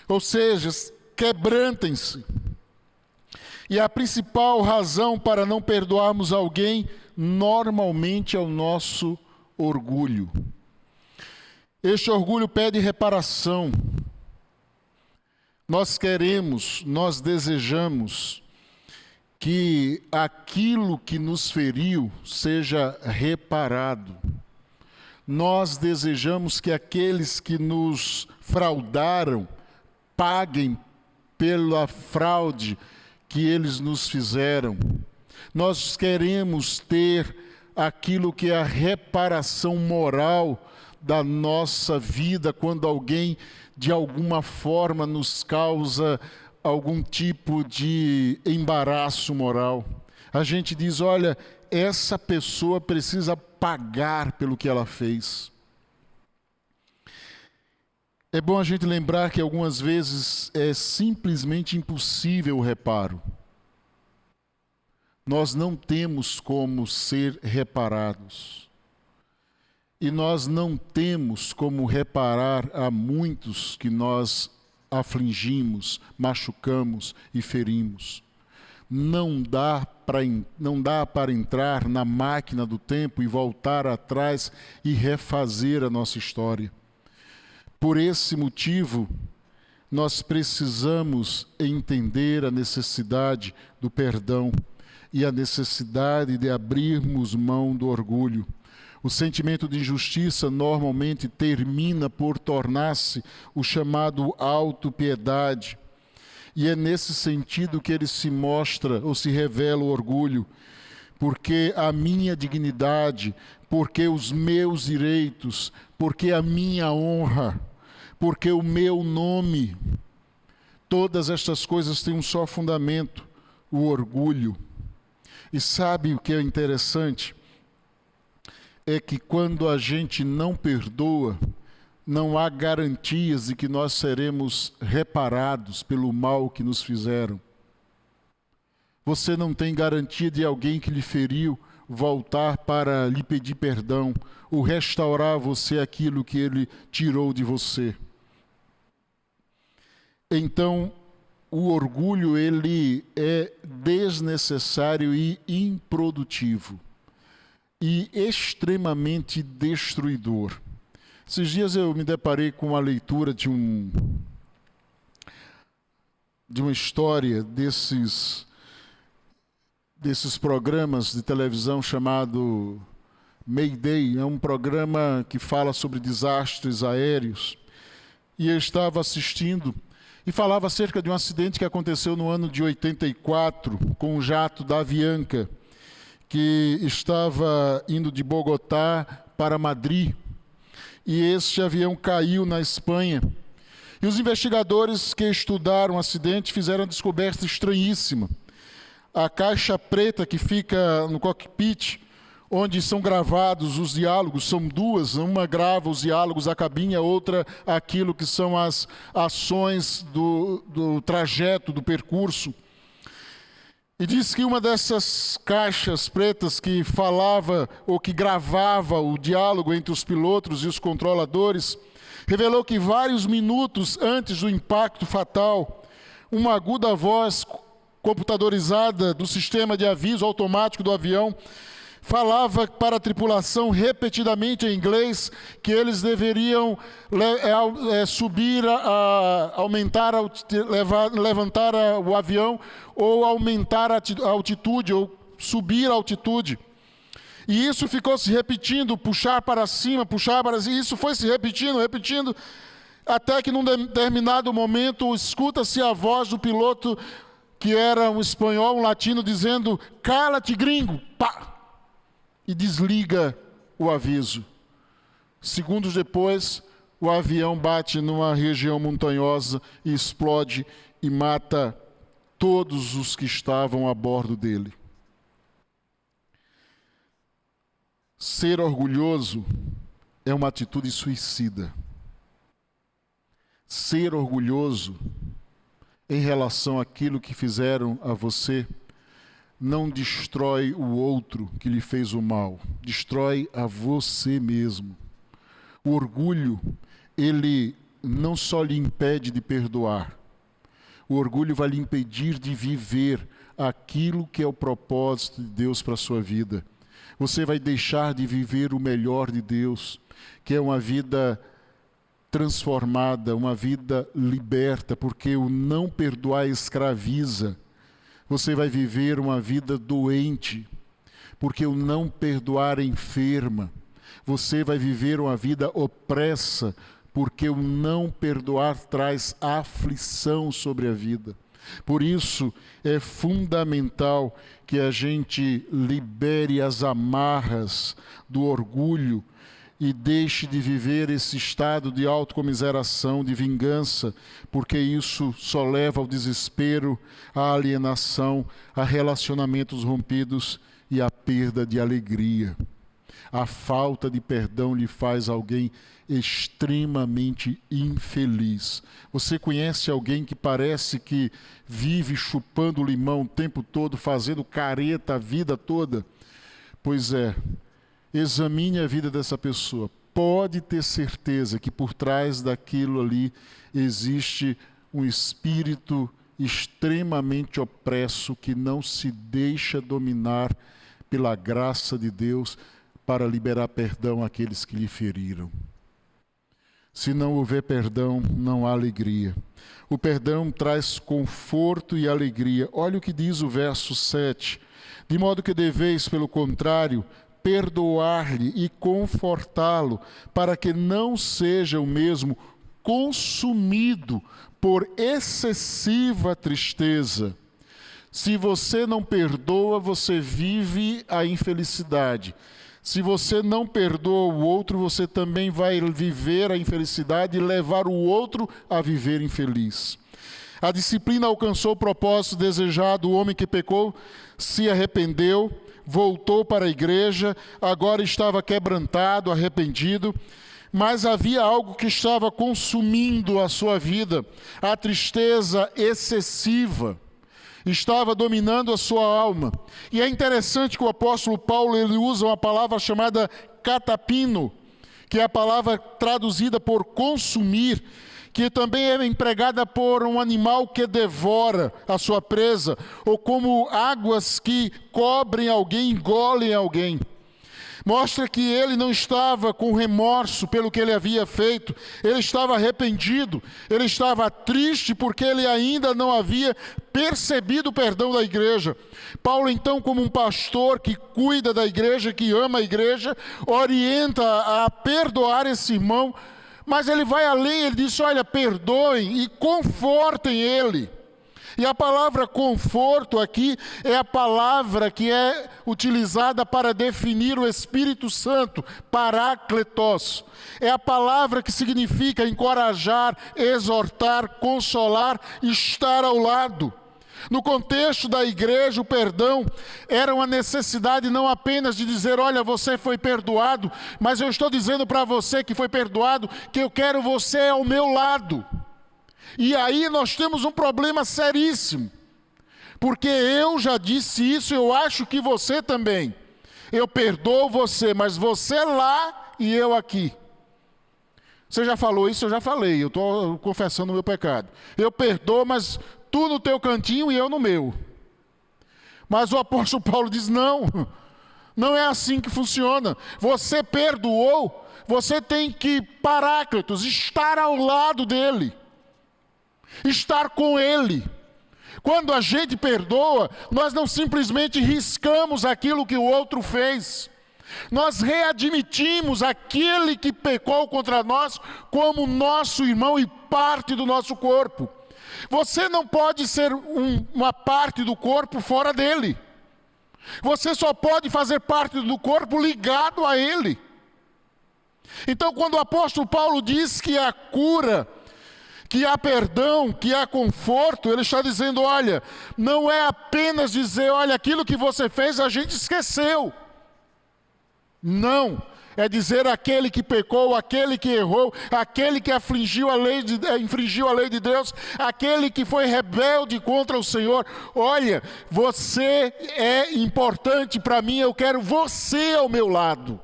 [SPEAKER 3] Ou seja, quebrantem-se. E a principal razão para não perdoarmos alguém, normalmente é o nosso orgulho. Este orgulho pede reparação. Nós queremos, nós desejamos que aquilo que nos feriu seja reparado. Nós desejamos que aqueles que nos fraudaram paguem pela fraude que eles nos fizeram. Nós queremos ter aquilo que é a reparação moral da nossa vida quando alguém de alguma forma nos causa algum tipo de embaraço moral. A gente diz, olha, essa pessoa precisa pagar pelo que ela fez. É bom a gente lembrar que algumas vezes é simplesmente impossível o reparo. Nós não temos como ser reparados. E nós não temos como reparar a muitos que nós afligimos, machucamos e ferimos. Não dá para entrar na máquina do tempo e voltar atrás e refazer a nossa história. Por esse motivo, nós precisamos entender a necessidade do perdão e a necessidade de abrirmos mão do orgulho. O sentimento de injustiça normalmente termina por tornar-se o chamado autopiedade. E é nesse sentido que ele se mostra ou se revela o orgulho. Porque a minha dignidade, porque os meus direitos, porque a minha honra, porque o meu nome, todas estas coisas têm um só fundamento, o orgulho. E sabe o que é interessante? É que quando a gente não perdoa, não há garantias de que nós seremos reparados pelo mal que nos fizeram. Você não tem garantia de alguém que lhe feriu voltar para lhe pedir perdão ou restaurar a você aquilo que ele tirou de você. Então, o orgulho, ele é desnecessário e improdutivo. E extremamente destruidor. Esses dias eu me deparei com a leitura de uma história desses programas de televisão chamado Mayday. É um programa que fala sobre desastres aéreos. E eu estava assistindo e falava acerca de um acidente que aconteceu no ano de 84 com um jato da Avianca, que estava indo de Bogotá para Madrid, e este avião caiu na Espanha. E os investigadores que estudaram o acidente fizeram uma descoberta estranhíssima. A caixa preta que fica no cockpit, onde são gravados os diálogos, são duas, uma grava os diálogos da cabine, a outra aquilo que são as ações do trajeto, do percurso. E diz que uma dessas caixas pretas que falava ou que gravava o diálogo entre os pilotos e os controladores, revelou que vários minutos antes do impacto fatal, uma aguda voz computadorizada do sistema de aviso automático do avião falava para a tripulação repetidamente em inglês que eles deveriam subir, levantar o avião ou aumentar a altitude ou subir a altitude. E isso ficou se repetindo, puxar para cima, e isso foi se repetindo, até que num determinado momento escuta-se a voz do piloto, que era um espanhol, um latino, dizendo: "Cala-te, gringo!" Pá! E desliga o aviso. Segundos depois, o avião bate numa região montanhosa e explode e mata todos os que estavam a bordo dele. Ser orgulhoso é uma atitude suicida. Ser orgulhoso em relação àquilo que fizeram a você não destrói o outro que lhe fez o mal, destrói a você mesmo. O orgulho, ele não só lhe impede de perdoar, o orgulho vai lhe impedir de viver aquilo que é o propósito de Deus para a sua vida. Você vai deixar de viver o melhor de Deus, que é uma vida transformada, uma vida liberta, porque o não perdoar escraviza. Você vai viver uma vida doente, porque o não perdoar enferma. Você vai viver uma vida opressa, porque o não perdoar traz aflição sobre a vida. Por isso, é fundamental que a gente libere as amarras do orgulho e deixe de viver esse estado de autocomiseração, de vingança, porque isso só leva ao desespero, à alienação, a relacionamentos rompidos e à perda de alegria. A falta de perdão lhe faz alguém extremamente infeliz. Você conhece alguém que parece que vive chupando limão o tempo todo, fazendo careta a vida toda? Pois é, examine a vida dessa pessoa. Pode ter certeza que por trás daquilo ali existe um espírito extremamente opresso que não se deixa dominar pela graça de Deus para liberar perdão àqueles que lhe feriram. Se não houver perdão, não há alegria. O perdão traz conforto e alegria. Olha o que diz o verso 7. De modo que deveis, pelo contrário, perdoar-lhe e confortá-lo, para que não seja o mesmo consumido por excessiva tristeza. Se você não perdoa, você vive a infelicidade. Se você não perdoa o outro, você também vai viver a infelicidade e levar o outro a viver infeliz. A disciplina alcançou o propósito desejado. O homem que pecou se arrependeu, voltou para a igreja, agora estava quebrantado, arrependido, mas havia algo que estava consumindo a sua vida, a tristeza excessiva. Estava dominando a sua alma. E é interessante que o apóstolo Paulo ele usa uma palavra chamada catapino, que é a palavra traduzida por consumir, que também é empregada por um animal que devora a sua presa, ou como águas que cobrem alguém, engolem alguém. Mostra que ele não estava com remorso pelo que ele havia feito, ele estava arrependido, ele estava triste porque ele ainda não havia percebido o perdão da igreja. Paulo, então, como um pastor que cuida da igreja, que ama a igreja, orienta a perdoar esse irmão, mas ele vai além, ele diz, olha, perdoem e confortem ele. E a palavra conforto aqui é a palavra que é utilizada para definir o Espírito Santo, parácletos. É a palavra que significa encorajar, exortar, consolar, estar ao lado. No contexto da igreja, o perdão era uma necessidade não apenas de dizer, olha, você foi perdoado, mas eu estou dizendo para você que foi perdoado, que eu quero você ao meu lado. E aí nós temos um problema seríssimo, porque eu já disse isso, eu acho que você também. Eu perdoo você, mas você lá e eu aqui. Você já falou isso? Eu já falei, eu estou confessando o meu pecado. Eu perdoo, mas tu no teu cantinho e eu no meu. Mas o apóstolo Paulo diz, não é assim que funciona. Você perdoou, você tem que, paráclitos, estar ao lado dele. Estar com ele. Quando a gente perdoa, nós não simplesmente riscamos aquilo que o outro fez. Nós readmitimos aquele que pecou contra nós como nosso irmão e parte do nosso corpo. Você não pode ser uma parte do corpo fora dele. Você só pode fazer parte do corpo ligado a ele. Então, quando o apóstolo Paulo diz que a cura, que há perdão, que há conforto, ele está dizendo, olha, não é apenas dizer, olha, aquilo que você fez a gente esqueceu. Não, é dizer aquele que pecou, aquele que errou, aquele que infringiu a lei de Deus, aquele que foi rebelde contra o Senhor, olha, você é importante para mim, eu quero você ao meu lado.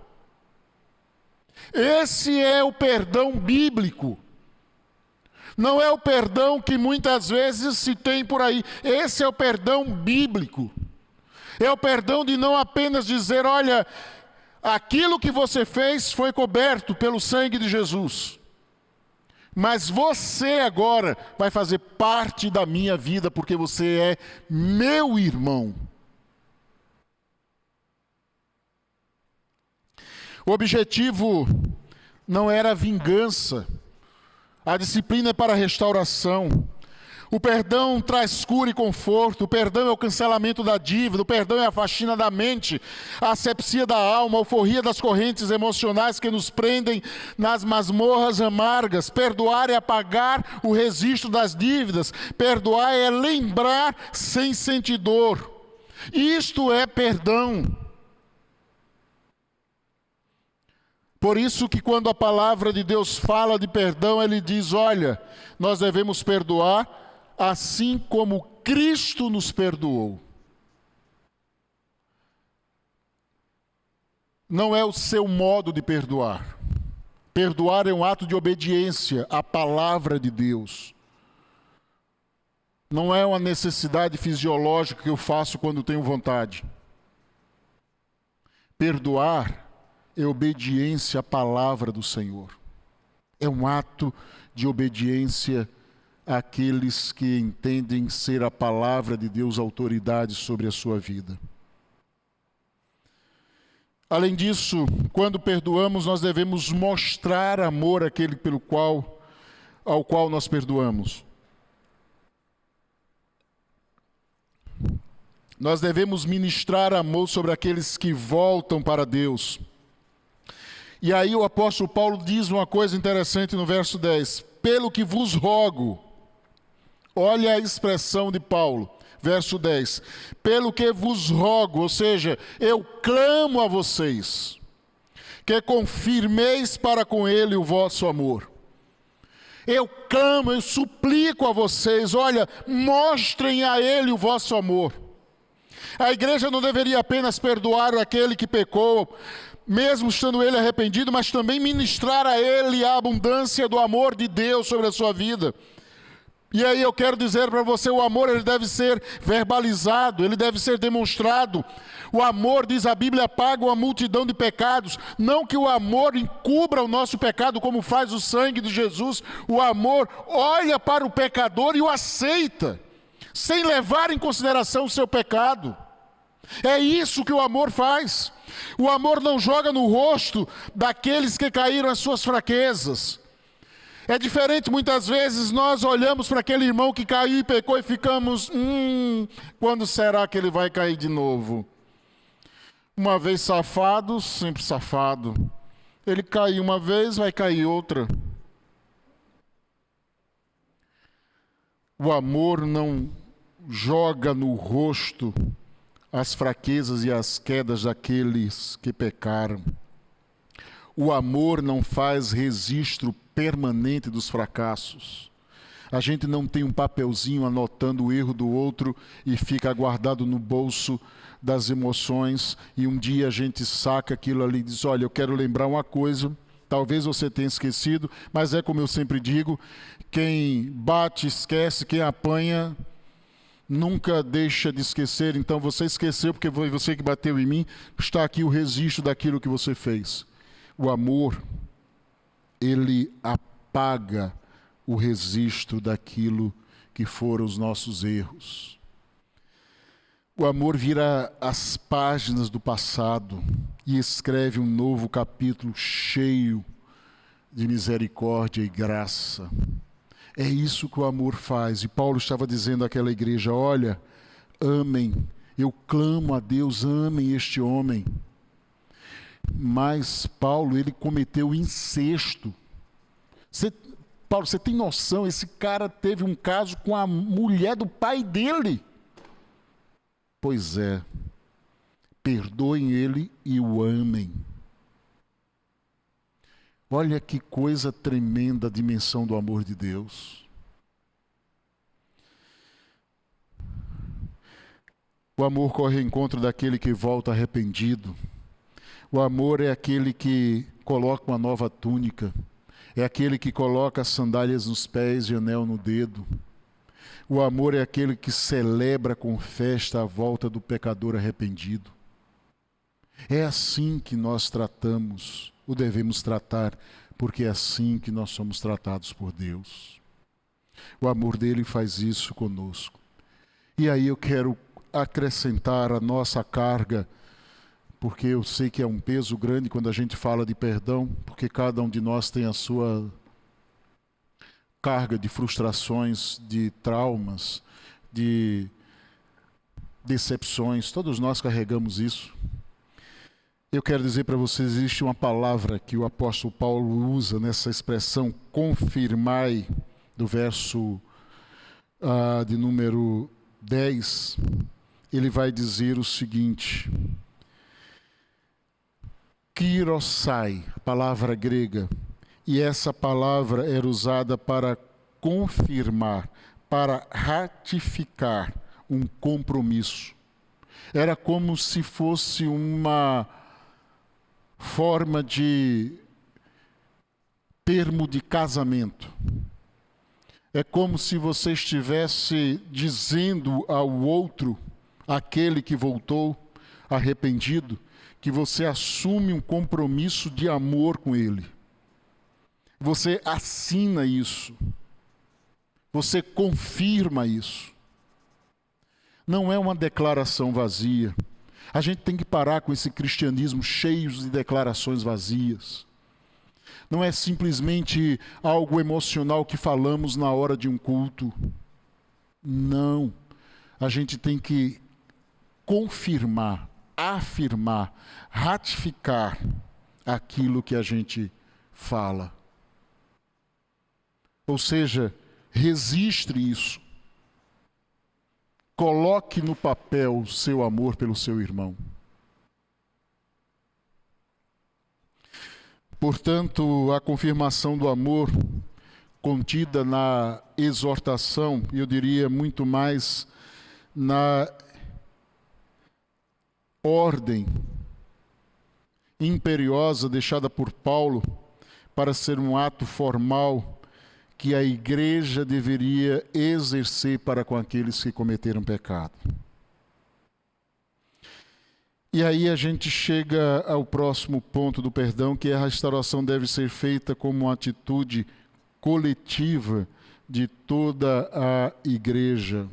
[SPEAKER 3] Esse é o perdão bíblico. Não é o perdão que muitas vezes se tem por aí. Esse é o perdão bíblico. É o perdão de não apenas dizer, olha, aquilo que você fez foi coberto pelo sangue de Jesus. Mas você agora vai fazer parte da minha vida, porque você é meu irmão. O objetivo não era a vingança. A disciplina é para a restauração. O perdão traz cura e conforto. O perdão é o cancelamento da dívida. O perdão é a faxina da mente, a asepsia da alma, a alforria das correntes emocionais que nos prendem nas masmorras amargas. Perdoar é apagar o registro das dívidas. Perdoar é lembrar sem sentir dor. Isto é perdão. Por isso que quando a palavra de Deus fala de perdão, ele diz, olha, nós devemos perdoar assim como Cristo nos perdoou. Não é o seu modo de perdoar. Perdoar é um ato de obediência à palavra de Deus. Não é uma necessidade fisiológica que eu faço quando tenho vontade. Perdoar é obediência à palavra do Senhor. É um ato de obediência àqueles que entendem ser a palavra de Deus autoridade sobre a sua vida. Além disso, quando perdoamos, nós devemos mostrar amor àquele ao qual nós perdoamos. Nós devemos ministrar amor sobre aqueles que voltam para Deus. E aí o apóstolo Paulo diz uma coisa interessante no verso 10. Pelo que vos rogo. Olha a expressão de Paulo, verso 10. Pelo que vos rogo, ou seja, eu clamo a vocês, que confirmeis para com ele o vosso amor. Eu clamo, eu suplico a vocês, olha, mostrem a ele o vosso amor. A igreja não deveria apenas perdoar aquele que pecou, mesmo estando ele arrependido, mas também ministrar a ele a abundância do amor de Deus sobre a sua vida. E aí eu quero dizer para você, o amor ele deve ser verbalizado, ele deve ser demonstrado. O amor, diz a Bíblia, apaga uma multidão de pecados. Não que o amor encubra o nosso pecado como faz o sangue de Jesus. O amor olha para o pecador e o aceita, sem levar em consideração o seu pecado. É isso que o amor faz. O amor não joga no rosto daqueles que caíram às suas fraquezas. É diferente, muitas vezes nós olhamos para aquele irmão que caiu e pecou e ficamos, quando será que ele vai cair de novo? Uma vez safado, sempre safado. Ele caiu uma vez, vai cair outra. O amor não joga no rosto as fraquezas e as quedas daqueles que pecaram. O amor não faz registro permanente dos fracassos. A gente não tem um papelzinho anotando o erro do outro e fica guardado no bolso das emoções e um dia a gente saca aquilo ali e diz, olha, eu quero lembrar uma coisa, talvez você tenha esquecido, mas é como eu sempre digo, quem bate esquece, quem apanha nunca deixa de esquecer. Então você esqueceu porque foi você que bateu em mim, está aqui o registro daquilo que você fez. O amor, ele apaga o registro daquilo que foram os nossos erros. O amor vira as páginas do passado e escreve um novo capítulo cheio de misericórdia e graça. É isso que o amor faz. E Paulo estava dizendo àquela igreja, olha, amem, eu clamo a Deus, amem este homem. Mas Paulo, ele cometeu incesto. Paulo, você tem noção? Esse cara teve um caso com a mulher do pai dele. Pois é. Perdoem ele e o amem. Olha que coisa tremenda a dimensão do amor de Deus. O amor corre ao encontro daquele que volta arrependido. O amor é aquele que coloca uma nova túnica. É aquele que coloca as sandálias nos pés e anel no dedo. O amor é aquele que celebra com festa a volta do pecador arrependido. É assim que nós tratamos, ou devemos tratar, porque é assim que nós somos tratados por Deus. O amor dele faz isso conosco. E aí eu quero acrescentar a nossa carga, porque eu sei que é um peso grande quando a gente fala de perdão, porque cada um de nós tem a sua carga de frustrações, de traumas, de decepções. Todos nós carregamos isso. Eu quero dizer para vocês, existe uma palavra que o apóstolo Paulo usa nessa expressão confirmai, do verso de número 10. Ele vai dizer o seguinte: Kyrosai, palavra grega, e essa palavra era usada para confirmar, para ratificar um compromisso. Era como se fosse uma forma de termo de casamento. É como se você estivesse dizendo ao outro, aquele que voltou arrependido, que você assume um compromisso de amor com ele. Você assina isso. Você confirma isso. Não é uma declaração vazia. A gente tem que parar com esse cristianismo cheio de declarações vazias. Não é simplesmente algo emocional que falamos na hora de um culto. Não. A gente tem que confirmar, afirmar, ratificar aquilo que a gente fala. Ou seja, registre isso. Coloque no papel o seu amor pelo seu irmão. Portanto, a confirmação do amor contida na exortação, eu diria muito mais na ordem imperiosa deixada por Paulo para ser um ato formal que a igreja deveria exercer para com aqueles que cometeram pecado. E aí a gente chega ao próximo ponto do perdão, que a restauração deve ser feita como uma atitude coletiva de toda a igreja.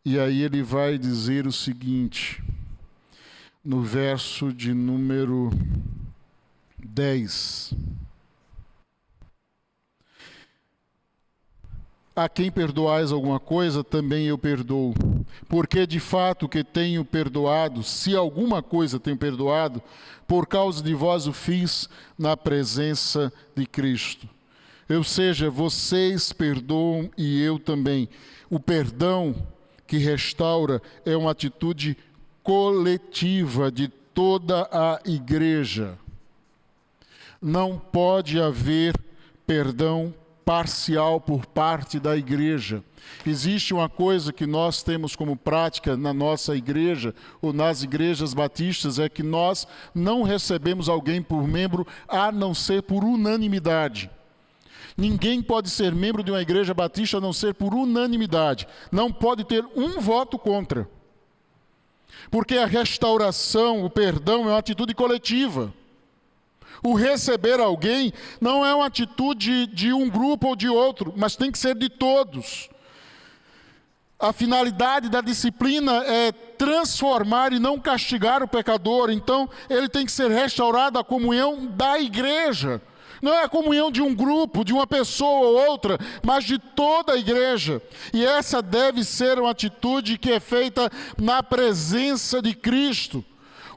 [SPEAKER 3] E aí ele vai dizer o seguinte, no verso de número 10. A quem perdoais alguma coisa, também eu perdoo. Porque de fato que tenho perdoado, se alguma coisa tenho perdoado, por causa de vós o fiz na presença de Cristo. Ou seja, vocês perdoam e eu também. O perdão que restaura é uma atitude coletiva de toda a igreja. Não pode haver perdão parcial por parte da igreja. Existe uma coisa que nós temos como prática na nossa igreja, ou nas igrejas batistas, é que nós não recebemos alguém por membro a não ser por unanimidade. Ninguém pode ser membro de uma igreja batista a não ser por unanimidade. Não pode ter um voto contra. Porque a restauração, o perdão é uma atitude coletiva. O receber alguém não é uma atitude de um grupo ou de outro, mas tem que ser de todos. A finalidade da disciplina é transformar e não castigar o pecador. Então, ele tem que ser restaurado a comunhão da igreja. Não é a comunhão de um grupo, de uma pessoa ou outra, mas de toda a igreja. E essa deve ser uma atitude que é feita na presença de Cristo.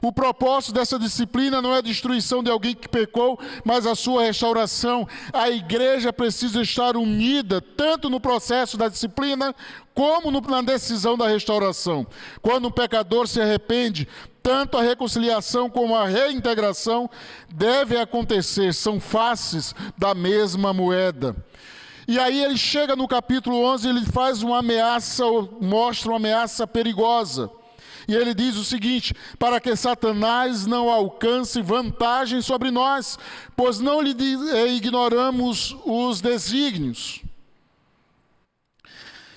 [SPEAKER 3] O propósito dessa disciplina não é a destruição de alguém que pecou, mas a sua restauração. A igreja precisa estar unida, tanto no processo da disciplina, como na decisão da restauração. Quando um pecador se arrepende, tanto a reconciliação como a reintegração devem acontecer, são faces da mesma moeda. E aí ele chega no capítulo 11, ele faz uma ameaça, mostra uma ameaça perigosa. E ele diz o seguinte: para que Satanás não alcance vantagem sobre nós, pois não lhe ignoramos os desígnios.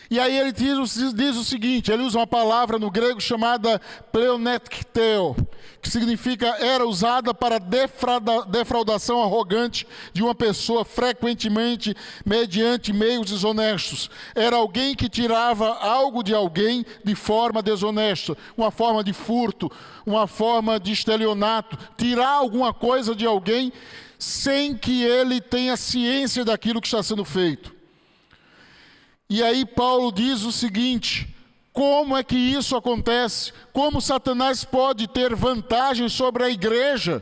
[SPEAKER 3] E aí ele diz o seguinte, ele usa uma palavra no grego chamada pleonekteo, que significa era usada para defraudação arrogante de uma pessoa, frequentemente mediante meios desonestos. Era alguém que tirava algo de alguém de forma desonesta, uma forma de furto, uma forma de estelionato, tirar alguma coisa de alguém sem que ele tenha ciência daquilo que está sendo feito. E aí Paulo diz o seguinte: como é que isso acontece? Como Satanás pode ter vantagem sobre a igreja?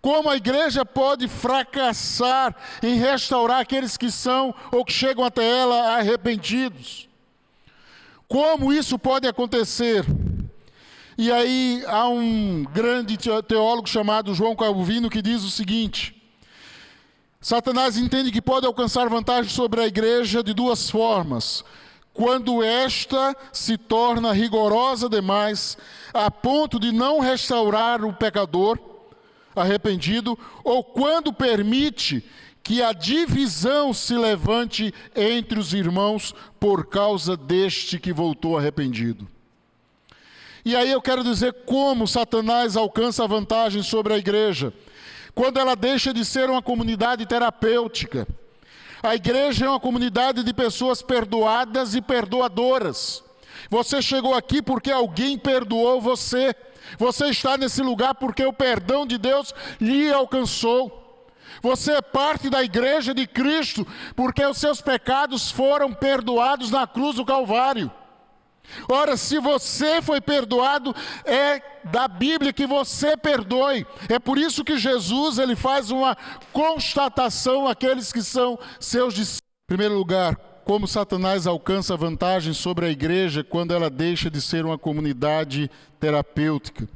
[SPEAKER 3] Como a igreja pode fracassar em restaurar aqueles que são ou que chegam até ela arrependidos? Como isso pode acontecer? E aí há um grande teólogo chamado João Calvino que diz o seguinte: Satanás entende que pode alcançar vantagem sobre a igreja de duas formas. Quando esta se torna rigorosa demais, a ponto de não restaurar o pecador arrependido, ou quando permite que a divisão se levante entre os irmãos por causa deste que voltou arrependido. E aí eu quero dizer como Satanás alcança a vantagem sobre a igreja. Quando ela deixa de ser uma comunidade terapêutica. A igreja é uma comunidade de pessoas perdoadas e perdoadoras. Você chegou aqui porque alguém perdoou você. Você está nesse lugar porque o perdão de Deus lhe alcançou. Você é parte da igreja de Cristo porque os seus pecados foram perdoados na cruz do Calvário. Ora, se você foi perdoado, é da Bíblia que você perdoe. É por isso que Jesus ele faz uma constatação àqueles que são seus discípulos. Em primeiro lugar, como Satanás alcança vantagem sobre a igreja quando ela deixa de ser uma comunidade terapêutica.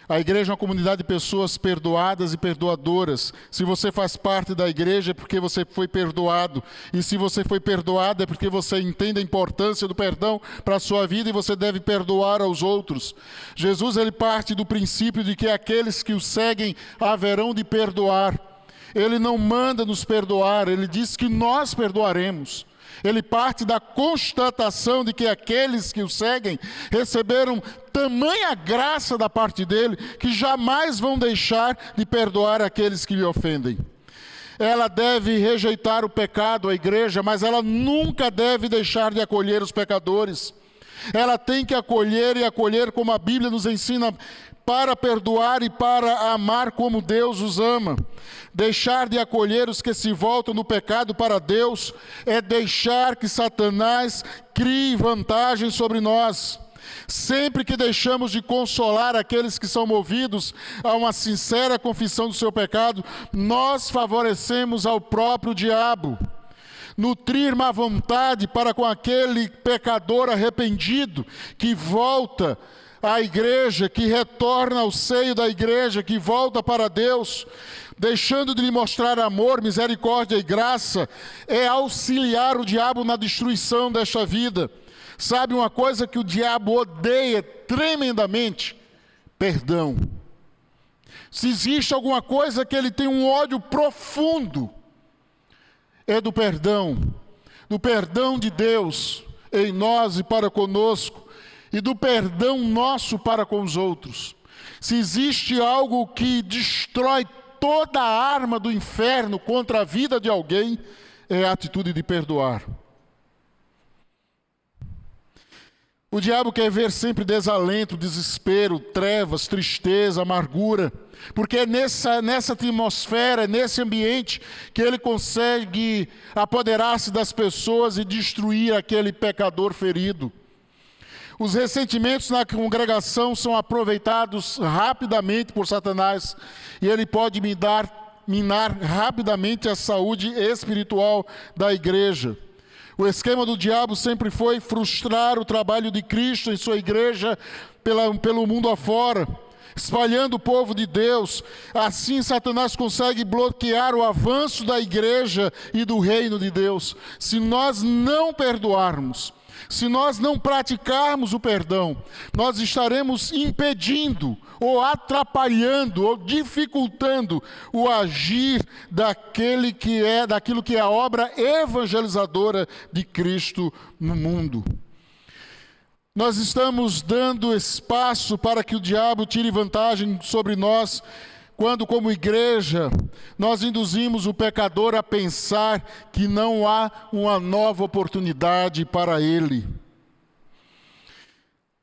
[SPEAKER 3] A igreja é uma comunidade de pessoas perdoadas e perdoadoras. Se você faz parte da igreja é porque você foi perdoado. E se você foi perdoado é porque você entende a importância do perdão para a sua vida e você deve perdoar aos outros. Jesus ele parte do princípio de que aqueles que o seguem haverão de perdoar. Ele não manda nos perdoar, ele diz que nós perdoaremos. Ele parte da constatação de que aqueles que o seguem receberam tamanha graça da parte dele que jamais vão deixar de perdoar aqueles que lhe ofendem. Ela deve rejeitar o pecado, a igreja, mas ela nunca deve deixar de acolher os pecadores. Ela tem que acolher e acolher como a Bíblia nos ensina, para perdoar e para amar como Deus os ama. Deixar de acolher os que se voltam no pecado para Deus é deixar que Satanás crie vantagem sobre nós. Sempre que deixamos de consolar aqueles que são movidos a uma sincera confissão do seu pecado, nós favorecemos ao próprio diabo. Nutrir má vontade para com aquele pecador arrependido que volta à igreja, que retorna ao seio da igreja, que volta para Deus, deixando de lhe mostrar amor, misericórdia e graça, é auxiliar o diabo na destruição desta vida. Sabe uma coisa que o diabo odeia tremendamente? Perdão. Se existe alguma coisa que ele tem um ódio profundo, é do perdão de Deus em nós e para conosco, e do perdão nosso para com os outros. Se existe algo que destrói toda a arma do inferno contra a vida de alguém, é a atitude de perdoar. O diabo quer ver sempre desalento, desespero, trevas, tristeza, amargura, porque é nessa atmosfera, nesse ambiente, que ele consegue apoderar-se das pessoas e destruir aquele pecador ferido. Os ressentimentos na congregação são aproveitados rapidamente por Satanás e ele pode minar rapidamente a saúde espiritual da igreja. O esquema do diabo sempre foi frustrar o trabalho de Cristo em sua igreja pelo mundo afora, espalhando o povo de Deus. Assim Satanás consegue bloquear o avanço da igreja e do reino de Deus. Se nós não perdoarmos, Se nós não praticarmos o perdão, nós estaremos impedindo, ou atrapalhando, ou dificultando o agir daquilo que é a obra evangelizadora de Cristo no mundo. Nós estamos dando espaço para que o diabo tire vantagem sobre nós, quando, como igreja, nós induzimos o pecador a pensar que não há uma nova oportunidade para ele.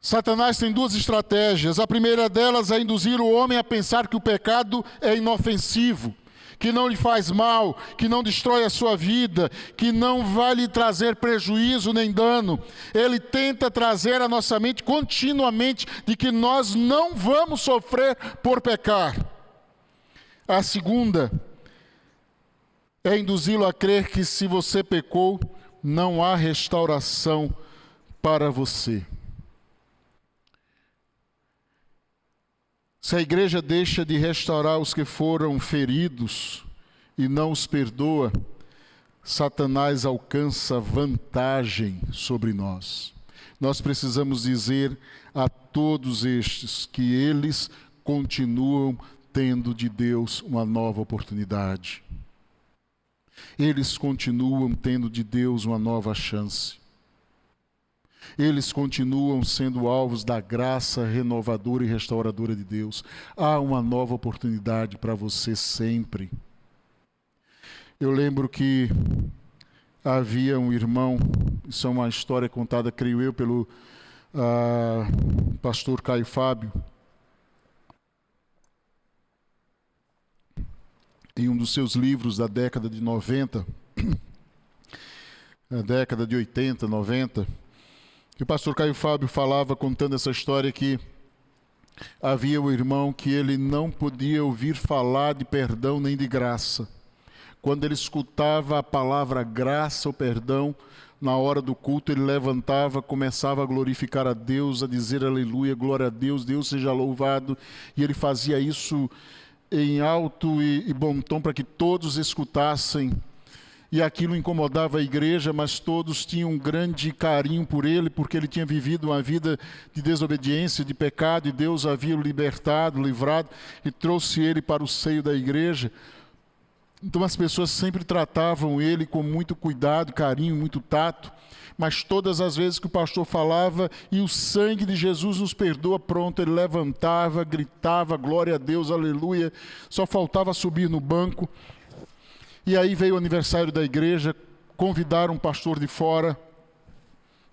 [SPEAKER 3] Satanás tem duas estratégias. A primeira delas é induzir o homem a pensar que o pecado é inofensivo, que não lhe faz mal, que não destrói a sua vida, que não vai lhe trazer prejuízo nem dano. Ele tenta trazer à nossa mente continuamente de que nós não vamos sofrer por pecar. A segunda é induzi-lo a crer que se você pecou, não há restauração para você. Se a igreja deixa de restaurar os que foram feridos e não os perdoa, Satanás alcança vantagem sobre nós. Nós precisamos dizer a todos estes que eles continuam tendo de Deus uma nova oportunidade. Eles continuam tendo de Deus uma nova chance. Eles continuam sendo alvos da graça renovadora e restauradora de Deus. Há uma nova oportunidade para você sempre. Eu lembro que havia um irmão, isso é uma história contada, creio eu, pelo pastor Caio Fábio, em um dos seus livros da década de 90, a década de 80, 90, que o pastor Caio Fábio falava, contando essa história, que havia um irmão que ele não podia ouvir falar de perdão nem de graça. Quando ele escutava a palavra graça ou perdão, na hora do culto ele levantava, começava a glorificar a Deus, a dizer aleluia, glória a Deus, Deus seja louvado, e ele fazia isso em alto e bom tom para que todos escutassem, e aquilo incomodava a igreja, mas todos tinham um grande carinho por ele, porque ele tinha vivido uma vida de desobediência, de pecado, e Deus havia o libertado, livrado, e trouxe ele para o seio da igreja. Então as pessoas sempre tratavam ele com muito cuidado, carinho, muito tato, mas todas as vezes que o pastor falava, e o sangue de Jesus nos perdoa, pronto, ele levantava, gritava, glória a Deus, aleluia, só faltava subir no banco. E aí veio o aniversário da igreja, convidaram um pastor de fora,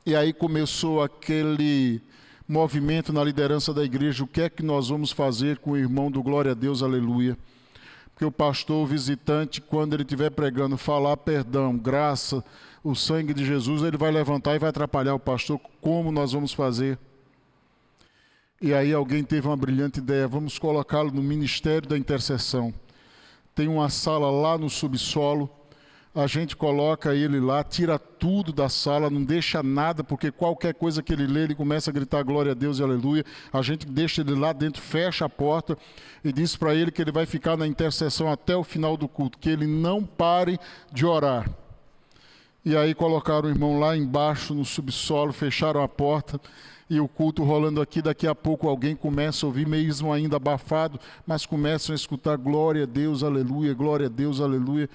[SPEAKER 3] e aí começou aquele movimento na liderança da igreja, o que é que nós vamos fazer com o irmão do glória a Deus, aleluia. Porque o pastor, o visitante, quando ele estiver pregando, falar perdão, graça, o sangue de Jesus, ele vai levantar e vai atrapalhar o pastor. Como nós vamos fazer? E aí alguém teve uma brilhante ideia, vamos colocá-lo no ministério da intercessão. Tem uma sala lá no subsolo, a gente coloca ele lá, tira tudo da sala, não deixa nada, porque qualquer coisa que ele lê, ele começa a gritar glória a Deus e aleluia. A gente deixa ele lá dentro, fecha a porta e diz para ele que ele vai ficar na intercessão até o final do culto, que ele não pare de orar. E aí colocaram o irmão lá embaixo no subsolo, fecharam a porta, e o culto rolando aqui, daqui a pouco alguém começa a ouvir, mesmo ainda abafado, mas começam a escutar glória a Deus, aleluia, glória a Deus, aleluia.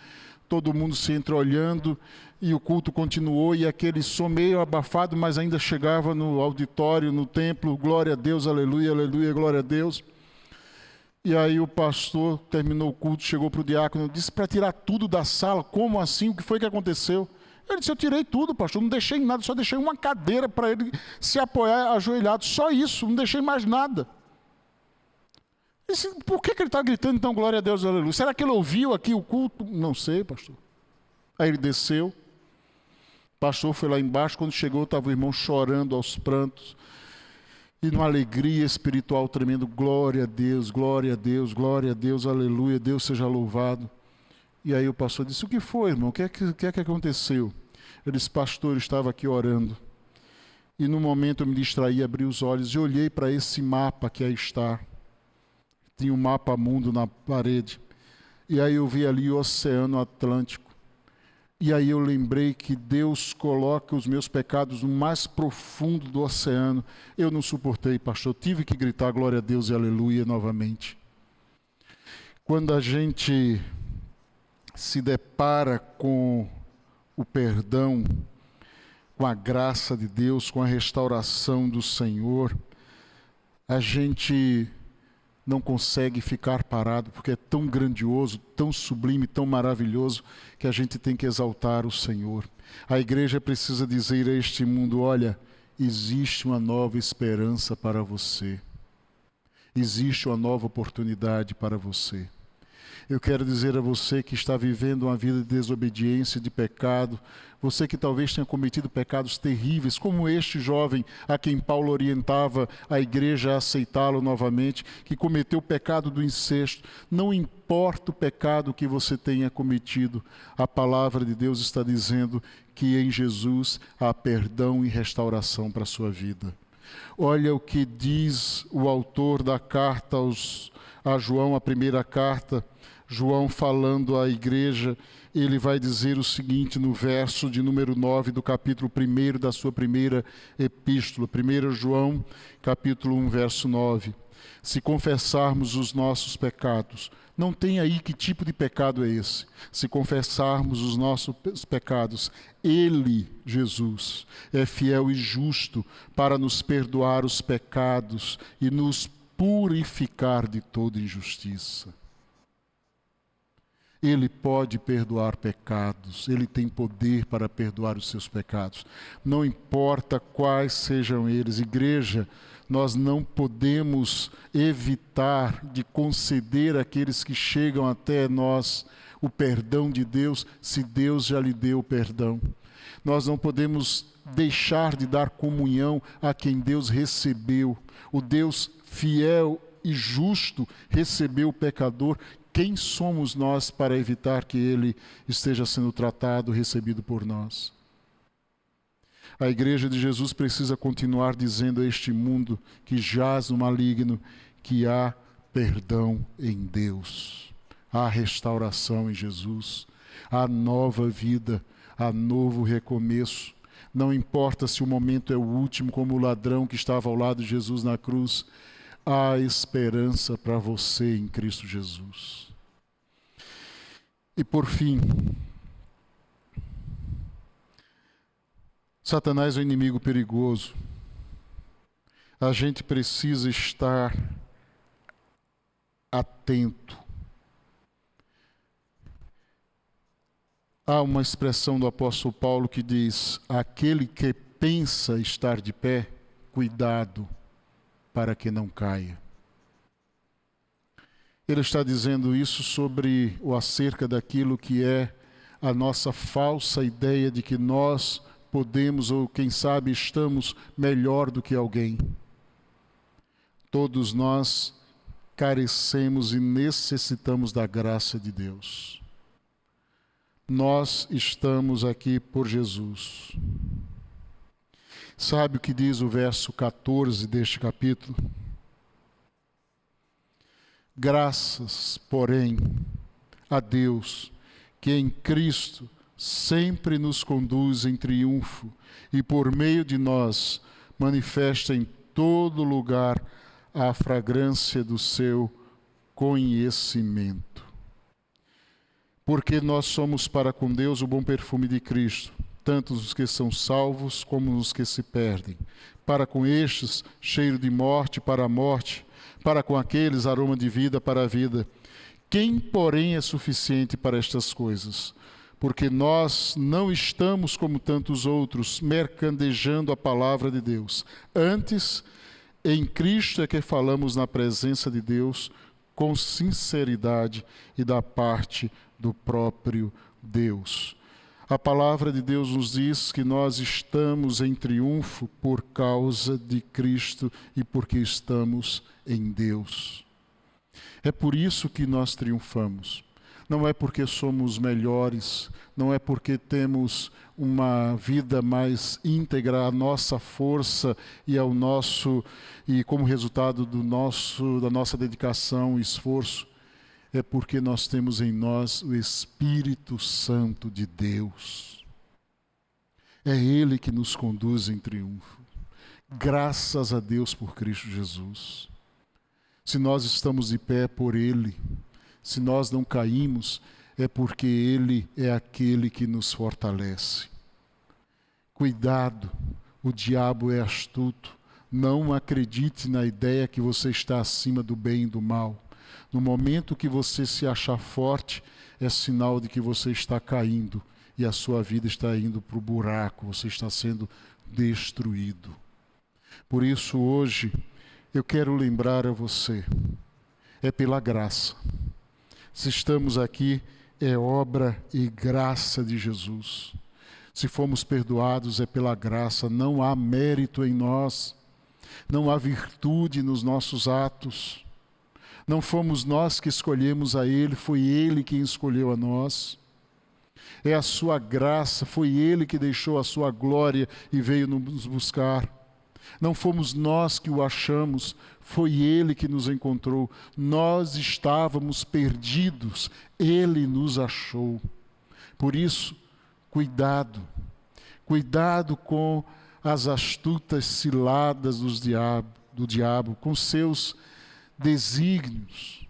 [SPEAKER 3] Todo mundo se entreolhando, e o culto continuou, e aquele som meio abafado, mas ainda chegava no auditório, no templo, glória a Deus, aleluia, aleluia, glória a Deus. E aí o pastor terminou o culto, chegou para o diácono, disse para tirar tudo da sala. Como assim? O que foi que aconteceu? Ele disse, eu tirei tudo, pastor, não deixei nada, só deixei uma cadeira para ele se apoiar ajoelhado, só isso, não deixei mais nada. Eu disse, por que ele está gritando então, glória a Deus, aleluia? Será que ele ouviu aqui o culto? Não sei, pastor. Aí ele desceu, o pastor foi lá embaixo, quando chegou estava o irmão chorando aos prantos, e numa alegria espiritual tremendo, glória a Deus, glória a Deus, glória a Deus, aleluia, Deus seja louvado. E aí o pastor disse, o que foi, irmão? O que é que aconteceu? Ele disse, pastor, eu estava aqui orando. E no momento eu me distraí, abri os olhos e olhei para esse mapa que aí está. Tinha um mapa mundo na parede. E aí eu vi ali o Oceano Atlântico. E aí eu lembrei que Deus coloca os meus pecados no mais profundo do oceano. Eu não suportei, pastor. Tive que gritar glória a Deus e aleluia novamente. Quando a gente se depara com o perdão, com a graça de Deus, com a restauração do Senhor, a gente não consegue ficar parado, porque é tão grandioso, tão sublime, tão maravilhoso, que a gente tem que exaltar o Senhor. A igreja precisa dizer a este mundo: olha, existe uma nova esperança para você. Existe uma nova oportunidade para você. Eu quero dizer a você que está vivendo uma vida de desobediência, de pecado, você que talvez tenha cometido pecados terríveis, como este jovem a quem Paulo orientava a igreja a aceitá-lo novamente, que cometeu o pecado do incesto. Não importa o pecado que você tenha cometido, a palavra de Deus está dizendo que em Jesus há perdão e restauração para a sua vida. Olha o que diz o autor da carta a João, a primeira carta. João, falando à igreja, ele vai dizer o seguinte no verso de número 9 do capítulo 1 da sua primeira epístola. 1 João, capítulo 1, verso 9. Se confessarmos os nossos pecados, não tem aí que tipo de pecado é esse. Se confessarmos os nossos pecados, Ele, Jesus, é fiel e justo para nos perdoar os pecados e nos purificar de toda injustiça. Ele pode perdoar pecados, Ele tem poder para perdoar os seus pecados. Não importa quais sejam eles. Igreja, nós não podemos evitar de conceder àqueles que chegam até nós o perdão de Deus, se Deus já lhe deu o perdão. Nós não podemos deixar de dar comunhão a quem Deus recebeu. O Deus fiel e justo recebeu o pecador. Quem somos nós para evitar que ele esteja sendo tratado, recebido por nós? A igreja de Jesus precisa continuar dizendo a este mundo que jaz no maligno que há perdão em Deus, há restauração em Jesus, há nova vida, há novo recomeço. Não importa se o momento é o último, como o ladrão que estava ao lado de Jesus na cruz, há esperança para você em Cristo Jesus. E por fim, Satanás é um inimigo perigoso. A gente precisa estar atento. Há uma expressão do apóstolo Paulo que diz: aquele que pensa estar de pé, cuidado para que não caia. Ele está dizendo isso sobre ou acerca daquilo que é a nossa falsa ideia de que nós podemos, ou quem sabe estamos melhor do que alguém. Todos nós carecemos e necessitamos da graça de Deus. Nós estamos aqui por Jesus. Sabe o que diz o verso 14 deste capítulo? Graças, porém, a Deus, que em Cristo sempre nos conduz em triunfo e por meio de nós manifesta em todo lugar a fragrância do seu conhecimento. Porque nós somos para com Deus o bom perfume de Cristo, tanto os que são salvos como os que se perdem. Para com estes, cheiro de morte para a morte, para com aqueles, aroma de vida para a vida. Quem, porém, é suficiente para estas coisas? Porque nós não estamos como tantos outros, mercadejando a palavra de Deus. Antes, em Cristo é que falamos na presença de Deus, com sinceridade e da parte do próprio Deus. A palavra de Deus nos diz que nós estamos em triunfo por causa de Cristo e porque estamos em Deus. É por isso que nós triunfamos. Não é porque somos melhores, não é porque temos uma vida mais íntegra, a nossa força e como resultado da nossa dedicação e esforço. é porque nós temos em nós o Espírito Santo de Deus. É Ele que nos conduz em triunfo. Graças a Deus por Cristo Jesus. Se nós estamos de pé por Ele, se nós não caímos, é porque Ele é aquele que nos fortalece. Cuidado, o diabo é astuto. Não acredite na ideia que você está acima do bem e do mal. No momento que você se achar forte, é sinal de que você está caindo e a sua vida está indo para o buraco, você está sendo destruído. Por isso, hoje, eu quero lembrar a você, é pela graça. Se estamos aqui, é obra e graça de Jesus. Se fomos perdoados, é pela graça, não há mérito em nós, não há virtude nos nossos atos. Não fomos nós que escolhemos a Ele, foi Ele quem escolheu a nós. É a sua graça, foi Ele que deixou a sua glória e veio nos buscar. Não fomos nós que o achamos, foi Ele que nos encontrou. Nós estávamos perdidos, Ele nos achou. Por isso, cuidado com as astutas ciladas do diabo, com seus desígnios,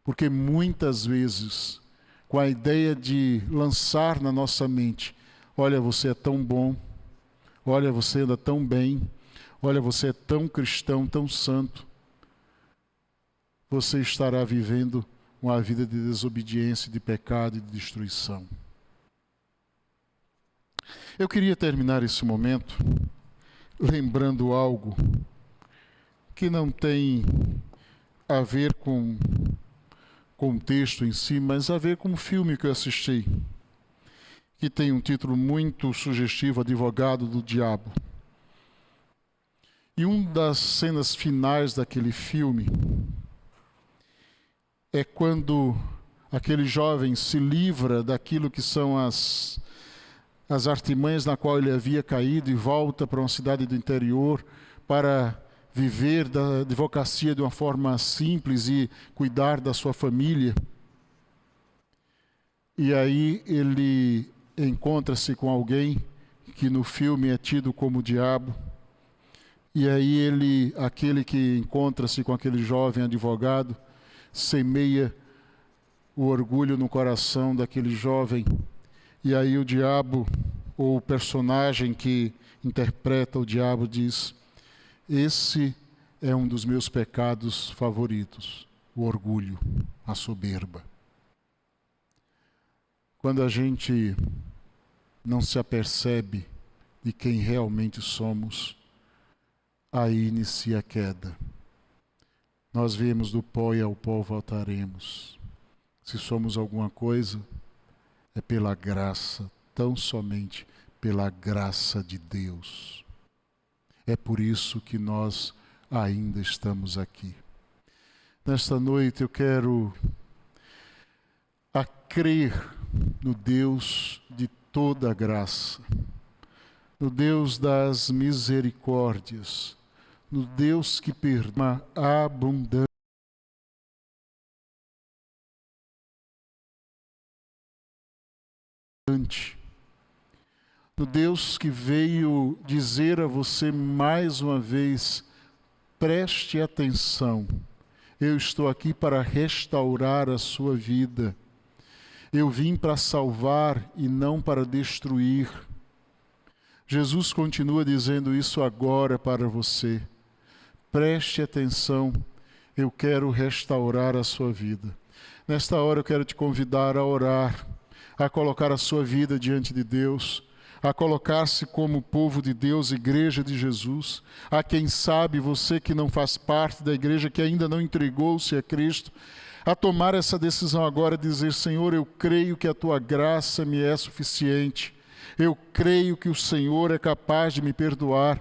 [SPEAKER 3] porque muitas vezes, com a ideia de lançar na nossa mente, olha, você é tão bom, olha, você anda tão bem, olha, você é tão cristão, tão santo, você estará vivendo uma vida de desobediência, de pecado e de destruição. Eu queria terminar esse momento lembrando algo que não tem a ver com o texto em si, mas a ver com um filme que eu assisti, que tem um título muito sugestivo, Advogado do Diabo. E uma das cenas finais daquele filme é quando aquele jovem se livra daquilo que são as artimanhas na qual ele havia caído e volta para uma cidade do interior para viver da advocacia de uma forma simples e cuidar da sua família. E aí ele encontra-se com alguém que no filme é tido como o diabo. E aí aquele que encontra-se com aquele jovem advogado, semeia o orgulho no coração daquele jovem. E aí o diabo, ou o personagem que interpreta o diabo, diz: esse é um dos meus pecados favoritos, o orgulho, a soberba. Quando a gente não se apercebe de quem realmente somos, aí inicia a queda. Nós viemos do pó e ao pó voltaremos. Se somos alguma coisa, é pela graça, tão somente pela graça de Deus. É por isso que nós ainda estamos aqui. Nesta noite eu quero crer no Deus de toda a graça, no Deus das misericórdias, no Deus que perdoa abundante. No Deus que veio dizer a você mais uma vez: preste atenção, eu estou aqui para restaurar a sua vida. Eu vim para salvar e não para destruir. Jesus continua dizendo isso agora para você. Preste atenção, eu quero restaurar a sua vida. Nesta hora eu quero te convidar a orar, a colocar a sua vida diante de Deus, a colocar-se como povo de Deus, igreja de Jesus. A quem sabe você que não faz parte da igreja, que ainda não entregou-se a Cristo, a tomar essa decisão agora, dizer: Senhor, eu creio que a tua graça me é suficiente. Eu creio que o Senhor é capaz de me perdoar.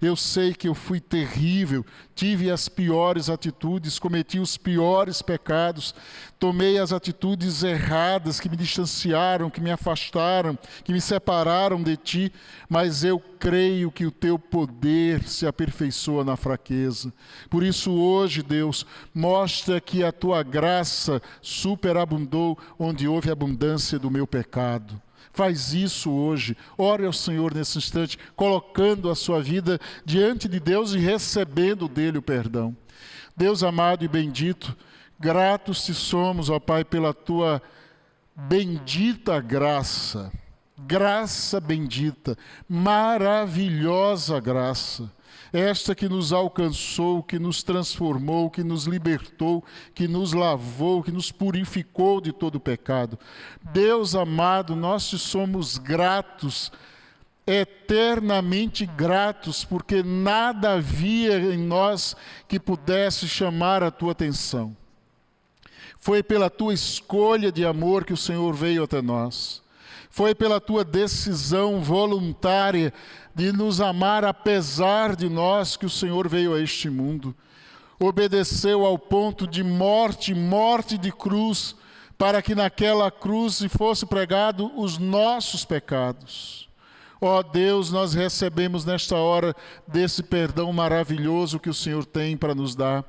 [SPEAKER 3] Eu sei que eu fui terrível, tive as piores atitudes, cometi os piores pecados, tomei as atitudes erradas que me distanciaram, que me afastaram, que me separaram de Ti, mas eu creio que o Teu poder se aperfeiçoa na fraqueza. Por isso hoje, Deus, mostra que a Tua graça superabundou onde houve abundância do meu pecado. Faz isso hoje, ore ao Senhor nesse instante, colocando a sua vida diante de Deus e recebendo dele o perdão. Deus amado e bendito, gratos te somos, ó Pai, pela tua bendita graça, graça bendita, maravilhosa graça. Esta que nos alcançou, que nos transformou, que nos libertou, que nos lavou, que nos purificou de todo pecado. Deus amado, nós te somos gratos, eternamente gratos, porque nada havia em nós que pudesse chamar a tua atenção. Foi pela tua escolha de amor que o Senhor veio até nós. Foi pela tua decisão voluntária de nos amar apesar de nós que o Senhor veio a este mundo. Obedeceu ao ponto de morte, morte de cruz, para que naquela cruz fosse pregado os nossos pecados. Ó Deus, nós recebemos nesta hora desse perdão maravilhoso que o Senhor tem para nos dar.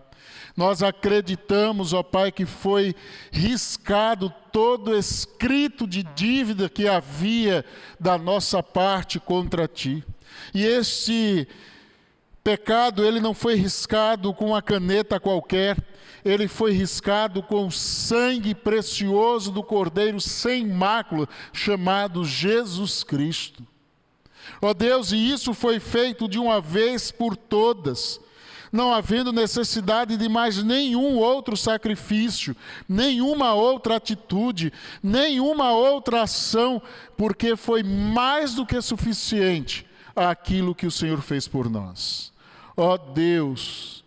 [SPEAKER 3] Nós acreditamos, ó Pai, que foi riscado todo escrito de dívida que havia da nossa parte contra Ti. E este pecado, ele não foi riscado com uma caneta qualquer, ele foi riscado com o sangue precioso do Cordeiro sem mácula, chamado Jesus Cristo. Ó Deus, e isso foi feito de uma vez por todas, não havendo necessidade de mais nenhum outro sacrifício, nenhuma outra atitude, nenhuma outra ação, porque foi mais do que suficiente aquilo que o Senhor fez por nós. Ó Deus,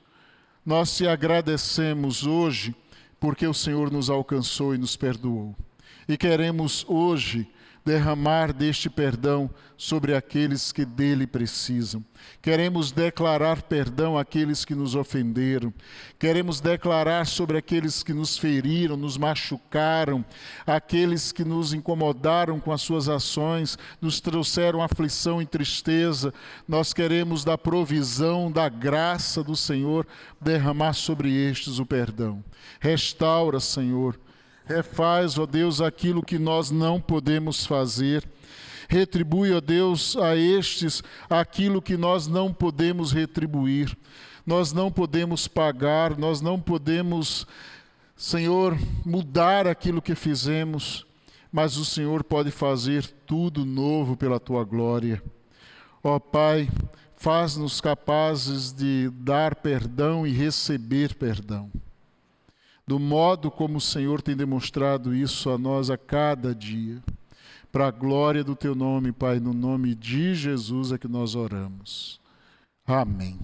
[SPEAKER 3] nós te agradecemos hoje, porque o Senhor nos alcançou e nos perdoou. E queremos hoje derramar deste perdão sobre aqueles que dele precisam. Queremos declarar perdão àqueles que nos ofenderam. Queremos declarar sobre aqueles que nos feriram, nos machucaram, aqueles que nos incomodaram com as suas ações, nos trouxeram aflição e tristeza. Nós queremos da provisão, da graça do Senhor, derramar sobre estes o perdão. Restaura, Senhor. Refaz, ó Deus, aquilo que nós não podemos fazer. Retribui, ó Deus, a estes aquilo que nós não podemos retribuir. Nós não podemos pagar, nós não podemos, Senhor, mudar aquilo que fizemos, mas o Senhor pode fazer tudo novo pela Tua glória. Ó Pai, faz-nos capazes de dar perdão e receber perdão. Do modo como o Senhor tem demonstrado isso a nós a cada dia. Para a glória do Teu nome, Pai, no nome de Jesus é que nós oramos. Amém.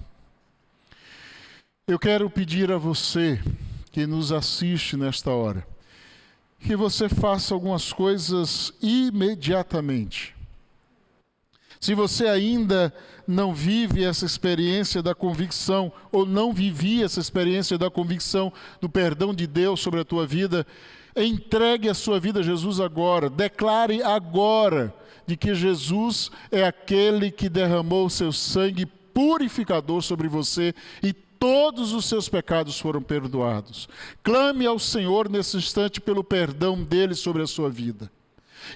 [SPEAKER 3] Eu quero pedir a você que nos assiste nesta hora, que você faça algumas coisas imediatamente. Se você ainda não vive essa experiência da convicção, ou não vivia essa experiência da convicção do perdão de Deus sobre a tua vida, entregue a sua vida a Jesus agora. Declare agora de que Jesus é aquele que derramou o seu sangue purificador sobre você e todos os seus pecados foram perdoados. Clame ao Senhor nesse instante pelo perdão dele sobre a sua vida.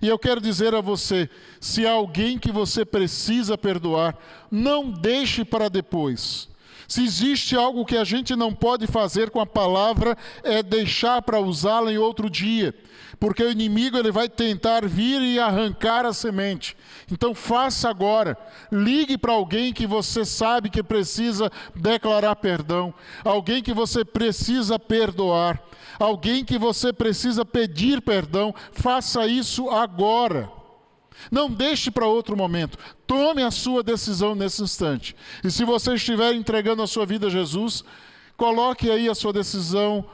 [SPEAKER 3] E eu quero dizer a você, se há alguém que você precisa perdoar, não deixe para depois. Se existe algo que a gente não pode fazer com a palavra, é deixar para usá-la em outro dia. Porque o inimigo ele vai tentar vir e arrancar a semente. Então faça agora. Ligue para alguém que você sabe que precisa declarar perdão. Alguém que você precisa perdoar. Alguém que você precisa pedir perdão. Faça isso agora. Não deixe para outro momento. Tome a sua decisão nesse instante. E se você estiver entregando a sua vida a Jesus, coloque aí a sua decisão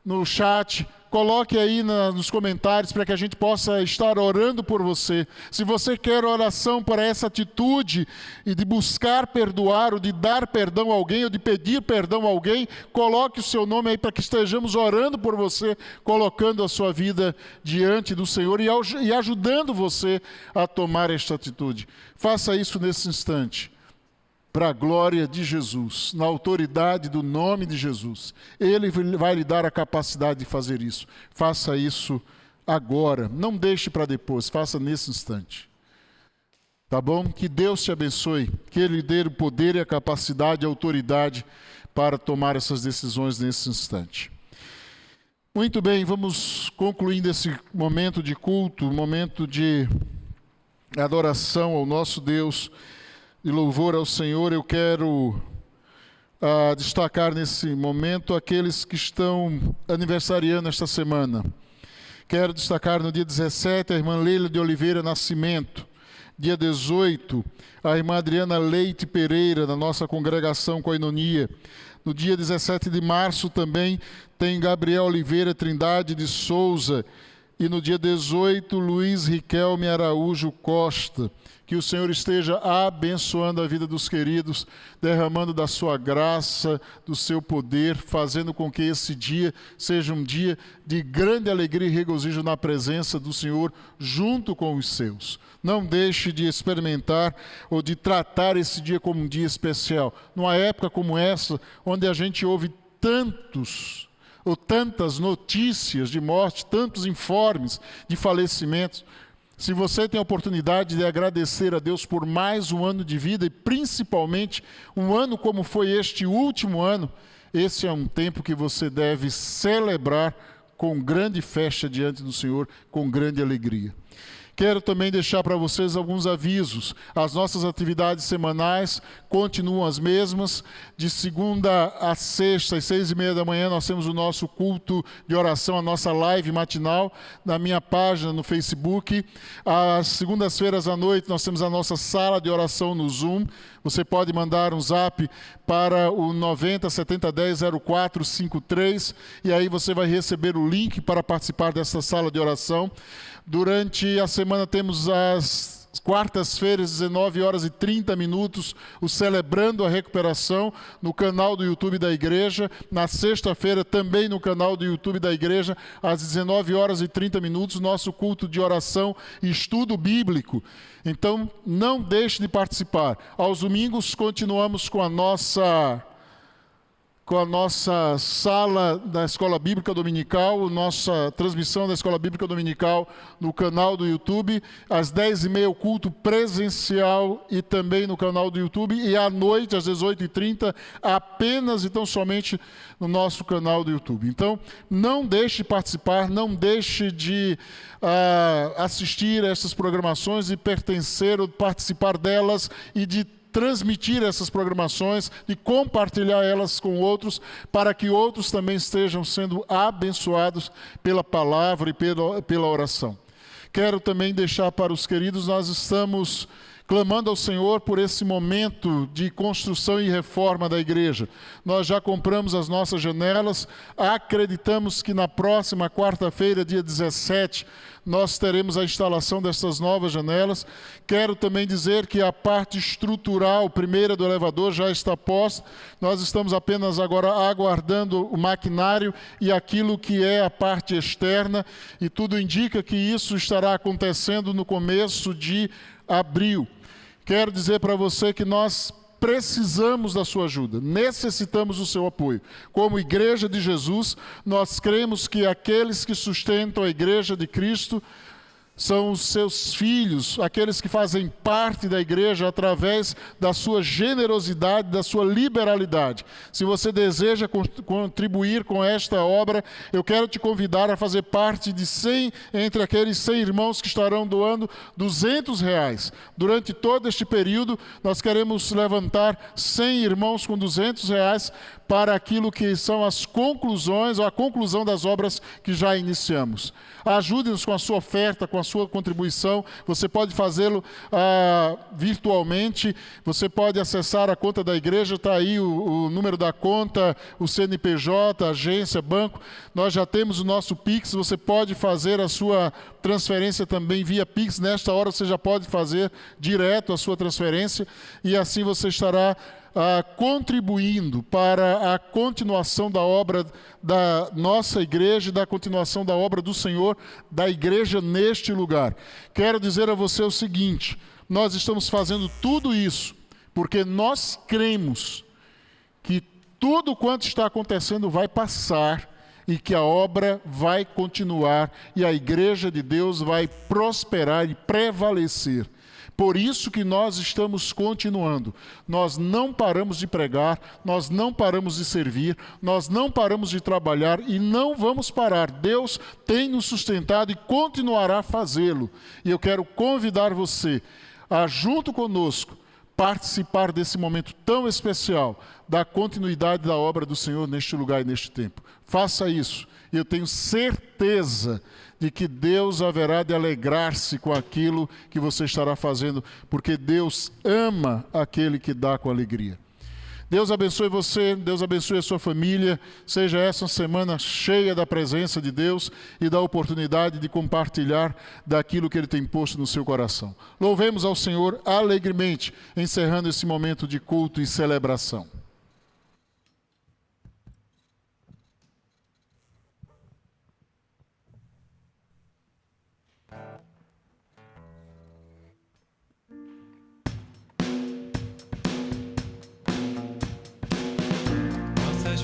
[SPEAKER 3] no chat, coloque aí nos comentários para que a gente possa estar orando por você. Se você quer oração para essa atitude e de buscar perdoar, ou de dar perdão a alguém, ou de pedir perdão a alguém, coloque o seu nome aí para que estejamos orando por você, colocando a sua vida diante do Senhor e ajudando você a tomar esta atitude. Faça isso nesse instante, para a glória de Jesus, na autoridade do nome de Jesus. Ele vai lhe dar a capacidade de fazer isso. Faça isso agora, não deixe para depois, faça nesse instante. Tá bom? Que Deus te abençoe, que Ele lhe dê o poder e a capacidade e a autoridade para tomar essas decisões nesse instante. Muito bem, vamos concluindo esse momento de culto, momento de adoração ao nosso Deus, de louvor ao Senhor. Eu quero destacar nesse momento aqueles que estão aniversariando esta semana. Quero destacar no dia 17 a irmã Leila de Oliveira Nascimento. Dia 18, a irmã Adriana Leite Pereira, da nossa congregação Koinonia. No dia 17 de março também tem Gabriel Oliveira Trindade de Souza. E no dia 18, Luiz Riquelme Araújo Costa. Que o Senhor esteja abençoando a vida dos queridos, derramando da sua graça, do seu poder, fazendo com que esse dia seja um dia de grande alegria e regozijo na presença do Senhor, junto com os seus. Não deixe de experimentar ou de tratar esse dia como um dia especial. Numa época como essa, onde a gente ouve tantas notícias de morte, tantos informes de falecimentos. Se você tem a oportunidade de agradecer a Deus por mais um ano de vida, e principalmente um ano como foi este último ano, esse é um tempo que você deve celebrar com grande festa diante do Senhor, com grande alegria. Quero também deixar para vocês alguns avisos. As nossas atividades semanais continuam as mesmas. De segunda a sexta, às 6:30 da manhã, nós temos o nosso culto de oração, a nossa live matinal, na minha página no Facebook. Às segundas-feiras à noite, nós temos a nossa sala de oração no Zoom. Você pode mandar um zap para o 90 70 10 0453 e aí você vai receber o link para participar dessa sala de oração. Durante a semana temos as quartas-feiras, 19h30, o Celebrando a Recuperação, no canal do YouTube da igreja. Na sexta-feira, também no canal do YouTube da igreja, às 19h30, nosso culto de oração e estudo bíblico. Então, não deixe de participar. Aos domingos, continuamos com a nossa sala da Escola Bíblica Dominical, nossa transmissão da Escola Bíblica Dominical no canal do YouTube, às 10h30 o culto presencial e também no canal do YouTube, e à noite, às 18h30, apenas e tão somente no nosso canal do YouTube. Então, não deixe de participar, não deixe de assistir a essas programações e pertencer ou participar delas e de transmitir essas programações, de compartilhar elas com outros, para que outros também estejam sendo abençoados pela palavra e pela oração. Quero também deixar para os queridos, nós estamos clamando ao Senhor por esse momento de construção e reforma da igreja. Nós já compramos as nossas janelas, acreditamos que na próxima quarta-feira, dia 17, nós teremos a instalação dessas novas janelas. Quero também dizer que a parte estrutural, primeira do elevador, já está posta. Nós estamos apenas agora aguardando o maquinário e aquilo que é a parte externa, e tudo indica que isso estará acontecendo no começo de abril. Quero dizer para você que nós precisamos da sua ajuda, necessitamos do seu apoio. Como Igreja de Jesus, nós cremos que aqueles que sustentam a Igreja de Cristo são os seus filhos, aqueles que fazem parte da igreja através da sua generosidade, da sua liberalidade. Se você deseja contribuir com esta obra, eu quero te convidar a fazer parte de 100, entre aqueles 100 irmãos que estarão doando R$200. Durante todo este período, nós queremos levantar 100 irmãos com R$200 para aquilo que são as conclusões, ou a conclusão das obras que já iniciamos. Ajude-nos com a sua oferta, com a sua contribuição. Você pode fazê-lo virtualmente, você pode acessar a conta da igreja, está aí o número da conta, o CNPJ, agência, banco. Nós já temos o nosso Pix, você pode fazer a sua transferência também via Pix. Nesta hora você já pode fazer direto a sua transferência e assim você estará contribuindo para a continuação da obra da nossa igreja e da continuação da obra do Senhor, da igreja neste lugar. Quero dizer a você o seguinte: nós estamos fazendo tudo isso porque nós cremos que tudo quanto está acontecendo vai passar e que a obra vai continuar e a igreja de Deus vai prosperar e prevalecer. Por isso que nós estamos continuando. Nós não paramos de pregar, nós não paramos de servir, nós não paramos de trabalhar e não vamos parar. Deus tem nos sustentado e continuará a fazê-lo. E eu quero convidar você a, junto conosco, participar desse momento tão especial da continuidade da obra do Senhor neste lugar e neste tempo. Faça isso. E eu tenho certeza de que Deus haverá de alegrar-se com aquilo que você estará fazendo, porque Deus ama aquele que dá com alegria. Deus abençoe você, Deus abençoe a sua família, seja essa uma semana cheia da presença de Deus e da oportunidade de compartilhar daquilo que Ele tem posto no seu coração. Louvemos ao Senhor alegremente, encerrando esse momento de culto e celebração.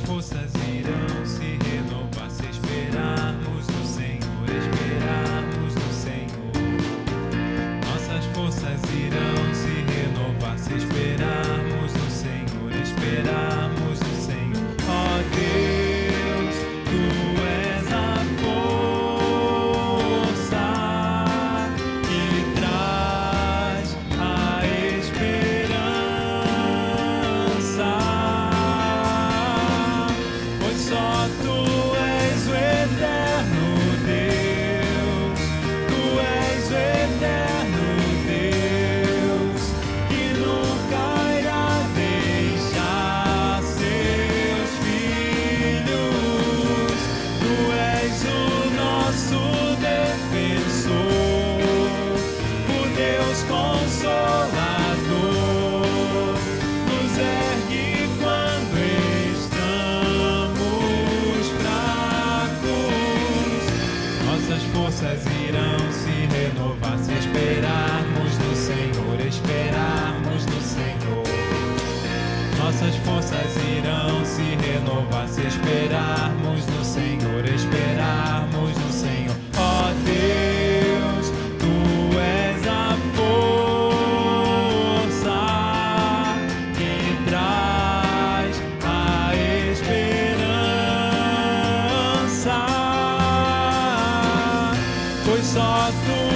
[SPEAKER 2] Forças irão se renovar se esperarmos no Senhor, esperarmos no Senhor. Nossas forças irão se renovar se esperarmos no Senhor, esperarmos no Senhor. Ó Deus, Tu és a força que traz a esperança. Só Tu és o eterno Deus, Tu és o eterno Deus, que nunca irá deixar seus filhos. Tu és o nosso defensor, o Deus consolador, nos ergue quando nossas forças irão se renovar se esperarmos no Senhor, esperarmos no Senhor. Nossas forças irão se renovar se esperarmos no Senhor, esperarmos no Senhor. Ó Deus, Tu és a força que traz a esperança. Pois só Tu